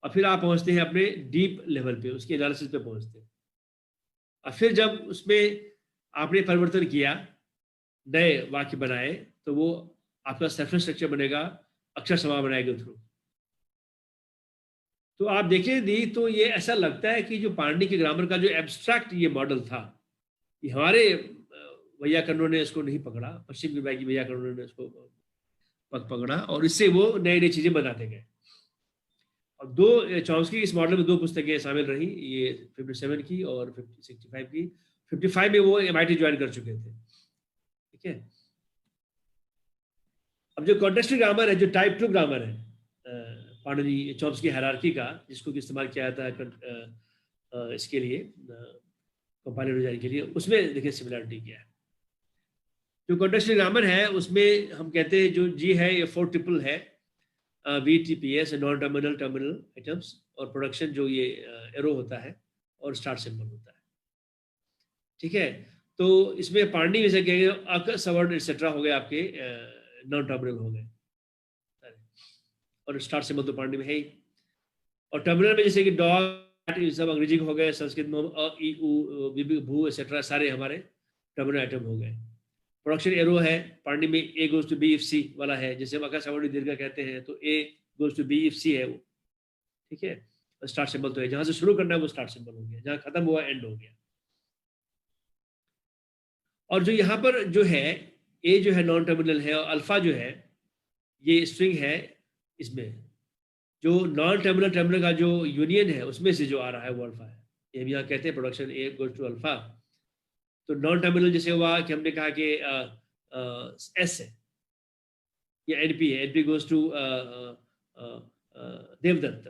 और फिर आप पहुंचते हैं अपने डीप लेवल पे, उसके एनालिसिस पे पहुंचते हैं। और फिर जब उसमें आपने परिवर्तन किया, नए वाक्य बनाए, तो वो आपका सरफेस स्ट्रक्चर बनेगा, अक्षर समाह बनाएगा थ्रू। तो आप देखें दी तो ये ऐसा लगता है कि जो पाणिनि के ग्रामर का जो एब्स्ट्रैक्ट ये मॉडल था, ये हमारे वैयाकरणों ने इसको नहीं पकड़ा, पश्चिम की वैयाकरणों ने इसको पकड़ा और इससे वो नई नई चीजें बनाते गए। और चॉम्स्की इस मॉडल में 2 पुस्तकें शामिल रही, ये 57 की और 65 की। 55 में वो MIT ज्वाइन कर चुके थे, ठीक है। अब जो कॉन्टेक्स्टल ग्रामर है, जो टाइप 2 ग्रामर है पाणिनि चॉम्स्की हायरार्की का, जिसको इस्तेमाल किया जाता है इसके लिए कंपाइलर डिजाइन के लिए, उसमें देखिए सिमिलरिटी क्या है। जो कॉन्टेक्स्ट ग्रामर है उसमें हम कहते हैं जो जी है ये 4 ट्रिपल है, VTPS non terminal terminal items, और प्रोडक्शन जो ये एरो होता है और स्टार सिंबल होता है। ठीक है, तो इसमें पार्टी में से कहेंगे अक सवर्ड एक्सेट्रा हो गए आपके नॉन टर्मिनल हो गए, और स्टार सिंबल तो पार्टी में है ही। और टर्मिनल में जैसे कि डॉग, ये सब अंग्रेजी हो गए, संस्कृत में अ ई उ भू एक्सेट्रा सारे हमारे टर्मिनल आइटम हो गए। प्रोडक्शन एरो है, पार्टी में A goes to B if C वाला है, जैसे हम अका सवर्ड दीर्घ कहते हैं तो A goes to B if C है वो। ठीक है, स्टार्ट सिंबल तो है, जहां से शुरू करना है वो स्टार्ट सिंबल हो गया, जहां खत्म हुआ एंड हो गया। और जो यहाँ पर जो है ए जो है नॉन टर्मिनल है, और अल्फा जो है ये स्ट्रिंग है, इसमें जो नॉन टर्मिनल टर्मिनल का जो यूनियन है उसमें से जो आ रहा है वो अल्फा है। ये हम यहाँ कहते हैं production A goes to alpha. तो नॉन टर्मिनल जैसे हुआ कि हमने कहा कि एस है या एनपी है, एनपी गोज टू देवदत्त।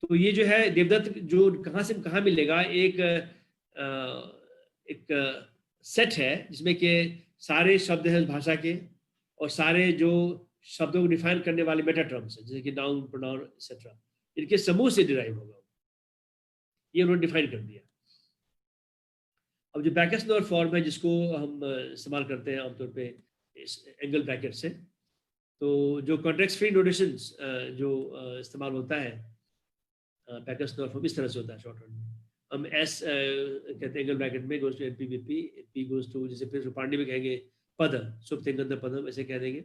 तो ये जो है देवदत्त जो कहाँ से कहाँ मिलेगा, एक सेट है जिसमें कि सारे शब्द हैं भाषा के, और सारे जो शब्दों को डिफाइन करने वाले मेटा टर्म्स है जैसे कि नाउन प्रोनाउन एक्सेट्रा, इनके समूह से डिराइव होगा, ये उन्होंने डिफाइन कर दिया। अब जो ब्रैकेट्स और फॉर्म है जिसको हम इस्तेमाल करते हैं आमतौर पे एंगल ब्रैकेट से, तो जो कॉन्टेक्स्ट फ्री नोटेशंस जो इस्तेमाल होता है ब्रैकेट्स और फॉर्म इस तरह से होता है शॉर्ट में। हम एस कहते हैं एंगल ब्रैकेट में goes to NP VP, P goes to जैसे फिर पांडे में कहेंगे पद सुप्तिंगंध पदम ऐसे कह देंगे,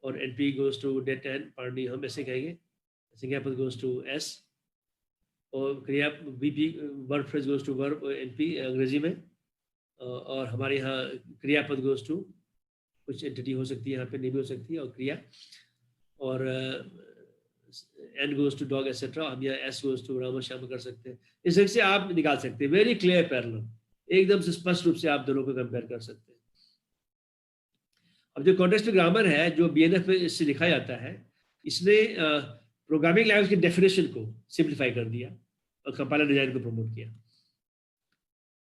और NP goes to det and पांडी हम ऐसे कहेंगे, संज्ञापद गोज टू एस, और क्रिया VP verb phrase goes to verb NP अंग्रेजी में, और हमारे यहाँ क्रियापद गोज टू कुछ एंटिटी हो सकती है, यहाँ पे नहीं भी हो सकती है, और क्रिया, और N goes to dog etcetera, हम यहाँ S goes to Ram Shyam कर सकते हैं। इस तरह से आप निकाल सकते हैं, वेरी क्लियर पैरेलल, एकदम से स्पष्ट रूप से आप दोनों को कंपेयर कर सकते हैं। अब जो कॉन्टेक्स्ट ग्रामर है जो बीएनएफ में इससे लिखा जाता है, इसने प्रोग्रामिंग लैंग्वेज की डेफिनेशन को सिंप्लीफाई कर दिया और कंपाइलर डिजाइन को प्रमोट किया।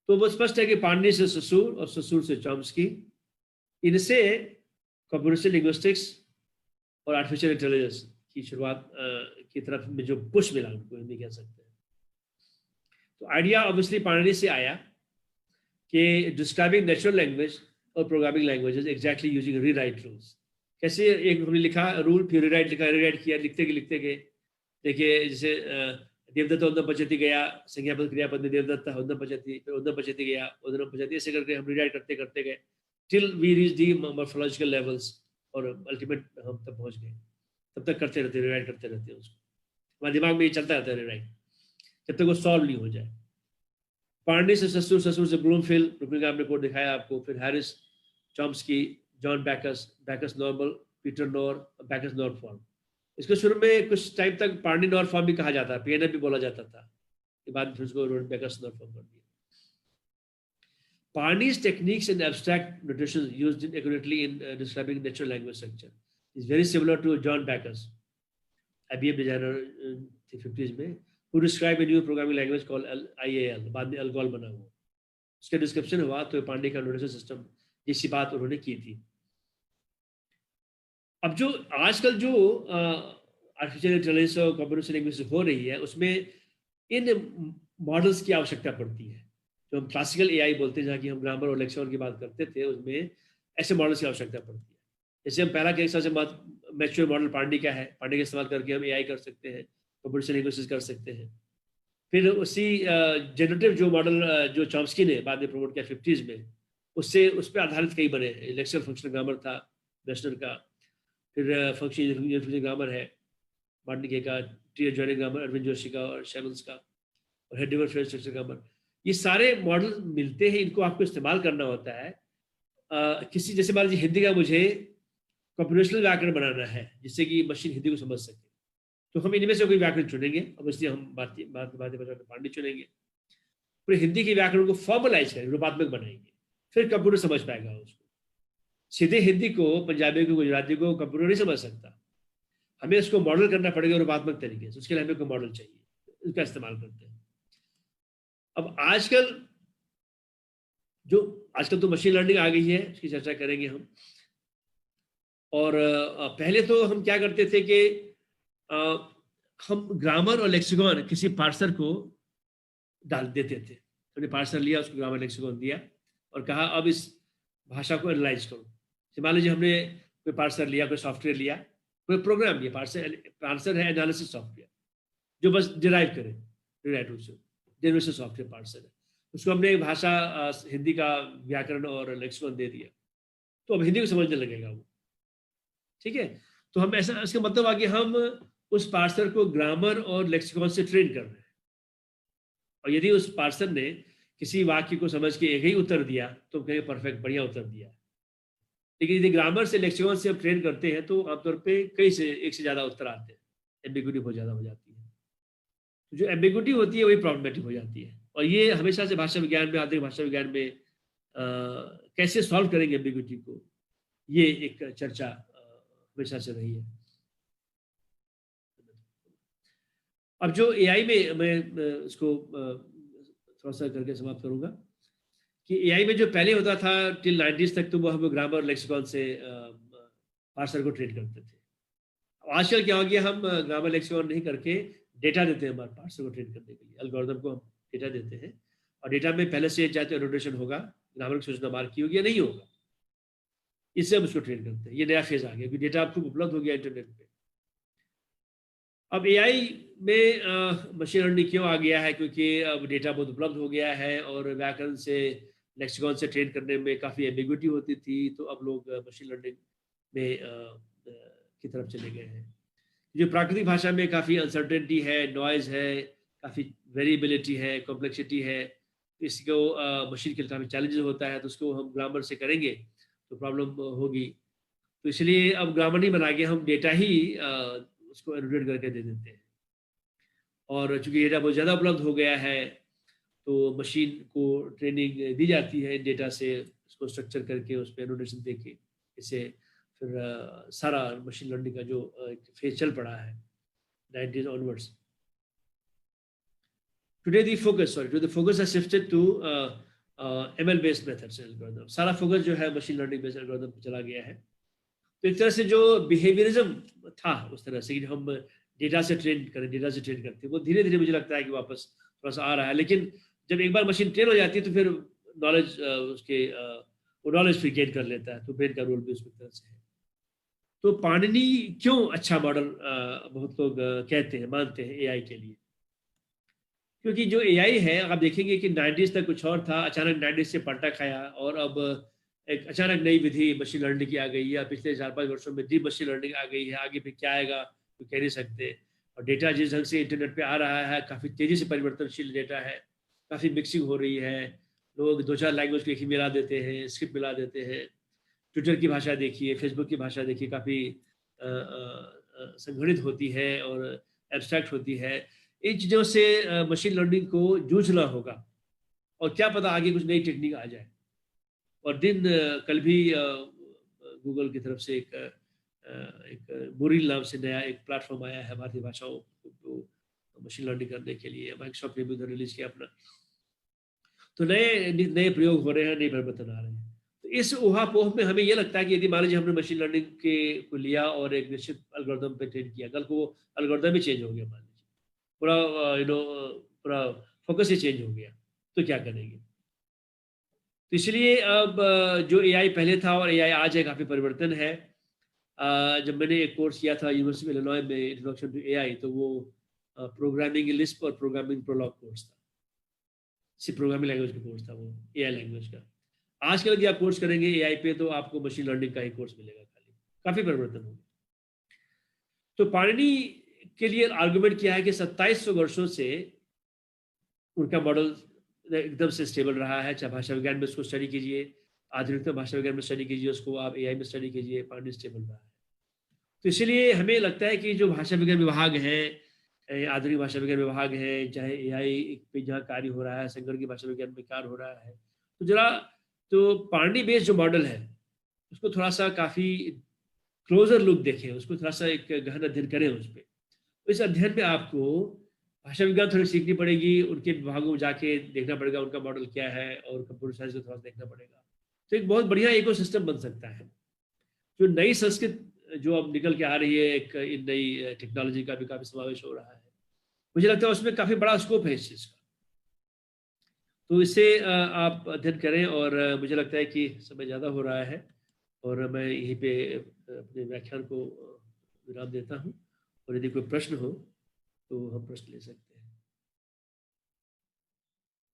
तो वो स्पष्ट है कि पाणिनि से ससुर और ससुर से चॉम्स्की, इनसे कंप्यूटेशनल लिंग्विस्टिक्स और आर्टिफिशियल इंटेलिजेंस की शुरुआत की तरफ में जो पुश मिला उनको हिंदी कह सकते हैं। तो आइडिया ऑब्वियसली पाणिनि से आया कि डिस्क्राइबिंग नेचुरल लैंग्वेज और programming languages exactly using rewrite rules. कैसे एक हमने लिखा रूल फिर रीराइट लिखा, रीराइट किया, लिखते गए। देखिए जैसे देवदत्त उदम पचती गया, संज्ञापद क्रियापद में देवदत्त उदम पचती, फिर उदम पचती गया, उदम पचती, ऐसे करके हम रीराइट करते गए till we reach the morphological levels, और अल्टीमेट हम तब पहुंच गए। तब तक करते रहते, रीराइट करते रहते हैं उसको, हमारे दिमाग में ये चलता रहता है रीराइट, जब तक वो सॉल्व नहीं हो जाए। पाणिनि से ससुर, ससुर से ब्लूमफील्ड, रुक्मिणी का आपने कोड दिखाया आपको, फिर Harris, Chomsky, John Bacchus, Bacchus normal, Peter nor, Bacchus nor form. इसको शुरू में कुछ टाइम तक पाणिनि नॉर फॉर्म भी कहा जाता है, पीएनएफ भी बोला जाता था, के बाद फिर उसको बैकस नॉर फॉर्म कर दिया। Parni's techniques and abstract notation used accurately in describing natural language structure is very similar to John Backus, IBM designer थे 50s में, who described a new programming language called IAL, बाद में Algol बना हुआ। उसका description हुआ तो पांडे का नोटेशन सिस्टम जैसी बात उन्होंने की थी। अब जो आजकल जो आर्टिफिशियल इंटेलिजेंस और कंप्यूटर लैंग्वेज हो रही है, उसमें इन मॉडल्स की आवश्यकता पड़ती है। जो हम क्लासिकल एआई बोलते हैं, जहाँ की हम ग्रामर और लेक्सिकॉन की बात करते थे, उसमें ऐसे मॉडल्स की आवश्यकता पड़ती है। जैसे हम पहला के हिसाब से बात मैच्योर मॉडल पांडे का है, पांडे का इस्तेमाल करके हम एआई कर सकते हैं, कंप्यूटर लैंग्वेज कर सकते हैं। फिर उसी जनरेटिव जो मॉडल जो चॉम्स्की ने बाद में प्रमोट किया 50s में, उससे उस पर आधारित कई बने हैं। लेक्सिकल फंक्शनल ग्रामर था वेस्टर्न का, फिर फंक्शनल ग्रामर है मार्टिनिके का, tree adjoining grammar Aravind Joshi का और शैमल्स का, और हेडेवर फ्रेज स्ट्रक्चर ग्रामर। ये सारे मॉडल मिलते हैं, इनको आपको इस्तेमाल करना होता है। किसी जैसे मान लीजिए हिंदी का मुझे कंप्यूटेशनल व्याकरण बनाना है जिससे कि मशीन हिंदी को समझ सके, तो हम इनमें से कोई व्याकरण चुनेंगे, अब इसलिए हम पांडे चुनेंगे, फिर हिंदी के व्याकरण को फॉर्मलाइज करेंगे, रूपात्मक बनाएंगे, फिर कंप्यूटर समझ पाएगा उसको। सीधे हिंदी को, पंजाबी को, गुजराती को कंप्यूटर नहीं समझ सकता, हमें उसको मॉडल करना पड़ेगा रूपात्मक तरीके से। उसके लिए हमें कोई मॉडल चाहिए, उसका इस्तेमाल करते हैं। अब आजकल जो आजकल तो मशीन लर्निंग आ गई है, उसकी चर्चा करेंगे हम। और पहले तो हम क्या करते थे कि हम ग्रामर और लेक्सिकॉन किसी पार्सर को डाल देते थे। हमने पार्सर लिया, उसको ग्रामर लेक्सिकॉन दिया और कहा अब इस भाषा को एनालाइज करो। मान लीजिए हमने कोई पार्सर लिया, कोई सॉफ्टवेयर लिया, कोई प्रोग्राम लिया, पार्सर है एनालिसिस सॉफ्टवेयर जो बस डिराइव करे, डेरिवेशन सॉफ्टवेयर पार्सर है। उसको हमने भाषा हिंदी का व्याकरण और लेक्सिकॉन दे दिया, तो अब हिंदी को समझने लगेगा वो, ठीक है। तो हम ऐसा, इसका मतलब आ कि हम उस पार्सर को ग्रामर और लेक्सिकॉन से ट्रेन कर रहे हैं। और यदि उस पार्सर ने किसी वाक्य को समझ के एक ही उत्तर दिया तो कहेंगे परफेक्ट, बढ़िया उत्तर दिया। लेकिन यदि ग्रामर से लेक्सिकॉन से हम ट्रेन करते हैं तो आमतौर पे कई से एक से ज़्यादा उत्तर आते हैं, एम्बिग्यूटी बहुत ज़्यादा हो जाती है। तो जो एम्बिग्यूटी होती है वही प्रॉब्लमेटिक हो जाती है। और ये हमेशा से भाषा विज्ञान में, आधुनिक भाषा विज्ञान में कैसे सॉल्व करेंगे एम्बिग्यूटी को, ये एक चर्चा हमेशा से रही है। अब जो एआई में मैं इसको थोड़ा सा करके समाप्त करूंगा कि एआई में जो पहले होता था टिल 90s तक, तो वो हम ग्रामर लेक्सिकॉन से पार्सर को ट्रेन करते थे। आजकल क्या हो गया, हम ग्रामर लेक्सिकॉन नहीं करके डेटा देते हैं हमारे पार्सर को ट्रेन करने के लिए। एल्गोरिथम को हम डेटा देते हैं और डेटा में पहले से चाहे तो एनोटेशन होगा, ग्रामर की सूचना मार्क की होगी या नहीं होगा, इससे हम उसको ट्रेन करते हैं। ये नया फेज आ गया क्योंकि डेटा आपको उपलब्ध हो गया इंटरनेट पे। अब एआई में मशीन लर्निंग क्यों आ गया है, क्योंकि अब डेटा बहुत उपलब्ध हो गया है और व्याकरण से लेक्सिकॉन से ट्रेन करने में काफ़ी एम्बिग्यूटी होती थी, तो अब लोग मशीन लर्निंग में की तरफ चले गए हैं। जो प्राकृतिक भाषा में काफ़ी अनसर्टेनिटी है, नॉइज़ है, काफ़ी वेरिएबिलिटी है, कॉम्प्लेक्सिटी है, इसको मशीन के लिए काफ़ी चैलेंजेस होता है, तो उसको हम ग्रामर से करेंगे तो प्रॉब्लम होगी। तो इसलिए अब ग्रामर नहीं बना के हम डेटा ही उसको एनोटेट करके दे देते हैं। और चूंकि डेटा बहुत ज़्यादा उपलब्ध हो गया है तो मशीन को ट्रेनिंग दी जाती है डेटा से, उसको स्ट्रक्चर करके उस पर एनोटेशन दे के, इससे फिर सारा मशीन लर्निंग का जो फेज चल पड़ा है 90s onwards. Today the focus has shifted to ML based methods and algorithm. सारा फोकस जो है मशीन लर्निंग बेस्ड एल्गोरिथम पे चला गया है। तो एक तरह से जो बिहेवियरिज्म था उस तरह से कि हम डेटा से ट्रेन करते, वो धीरे धीरे मुझे लगता है कि वापस थोड़ा सा आ रहा है। लेकिन जब एक बार मशीन ट्रेन हो जाती है तो फिर नॉलेज वो नॉलेज फिर गेन कर लेता है, तो ब्रेन का रोल भी उसमें तरह से है। तो पाणिनी क्यों अच्छा मॉडल बहुत लोग कहते हैं, मानते हैं एआई के लिए, क्योंकि जो एआई है आप देखेंगे कि 90s तक कुछ और था, अचानक 90s से पलटा खाया और अब एक अचानक नई विधि मशीन लर्निंग की आ गई है। पिछले 4-5 वर्षों में डीप मशीन लर्निंग आ गई है, आगे फिर क्या आएगा तो कह नहीं सकते। और डेटा जिस ढंग से इंटरनेट पे आ रहा है, काफ़ी तेज़ी से परिवर्तनशील डेटा है, काफ़ी मिक्सिंग हो रही है, लोग 2-4 लैंग्वेज को एक ही मिला देते हैं, स्क्रिप्ट मिला देते हैं। ट्विटर की भाषा देखिए, फेसबुक की भाषा देखिए, काफ़ी संगठित होती है और एब्स्ट्रैक्ट होती है। इन चीज़ों से मशीन लर्निंग को जूझना होगा और क्या पता आगे कुछ नई टेक्निक आ जाए। और कल भी गूगल की तरफ से एक बुरील नाम से नया एक प्लेटफॉर्म आया है भारतीय भाषाओं को मशीन लर्निंग करने के लिए। माइक्रोसॉफ्ट ने भी उधर रिलीज किया अपना। तो नए प्रयोग हो रहे हैं, नए परिवर्तन आ रहे हैं। तो इस ऊहापोह में हमें यह लगता है कि यदि मान लीजिए हमने मशीन लर्निंग को लिया और एक निश्चित एल्गोरिथम पे ट्रेन किया, कल को वो एल्गोरिथम ही चेंज हो गया, मान लीजिए पूरा पूरा फोकस ही चेंज हो गया, तो क्या करेंगे। तो इसलिए अब जो एआई पहले था और एआई आज है, काफ़ी परिवर्तन है। जब मैंने एक कोर्स किया था यूनिवर्सिटी ऑफ इलिनॉय में, इंट्रोडक्शन टू एआई, तो वो प्रोग्रामिंग इन लिस्प और प्रोग्रामिंग प्रोलॉग कोर्स था। सिर्फ प्रोग्रामिंग लैंग्वेज का कोर्स था वो, एआई लैंग्वेज का। आजकल यदि आप कोर्स करेंगे एआई पे तो आपको मशीन लर्निंग का ही कोर्स मिलेगा खाली, काफ़ी परिवर्तन होगा। तो पाणिनी के लिए आर्गुमेंट किया है कि 2700 वर्षों से उनका मॉडल एकदम से स्टेबल रहा है। चाहे भाषा विज्ञान में उसको स्टडी कीजिए, आधुनिकतम भाषा विज्ञान में स्टडी कीजिए, उसको आप एआई में स्टडी कीजिए, पाणिनी स्टेबल रहा है। तो इसलिए हमें लगता है कि जो भाषा विज्ञान विभाग है, आधुनिक भाषा विज्ञान विभाग है, चाहे एआई पे जहाँ कार्य हो रहा है, संगणकीय भाषा विज्ञान में कार्य हो रहा है, तो जरा तो पाणिनी बेस्ड जो मॉडल है उसको थोड़ा सा काफ़ी क्लोजर लुक देखें, उसको थोड़ा सा एक गहन अध्ययन करें उस पर। तो इस अध्ययन में आपको भाषा विज्ञान थोड़ी सीखनी पड़ेगी, उनके विभागों में जाके देखना पड़ेगा उनका मॉडल क्या है, और कंप्यूटर साइंस को थोड़ा देखना पड़ेगा। तो एक बहुत बढ़िया इकोसिस्टम बन सकता है। जो नई संस्कृत जो अब निकल के आ रही है, एक नई टेक्नोलॉजी का भी काफी समावेश हो रहा है, मुझे लगता है उसमें काफी बड़ा स्कोप है इस चीज का। तो इससे आप अध्ययन करें, और मुझे लगता है कि समय ज़्यादा हो रहा है और मैं यहीं पे अपने व्याख्यान को विराम देता हूँ, और यदि कोई प्रश्न हो तो हम प्रश्न ले सकते हैं।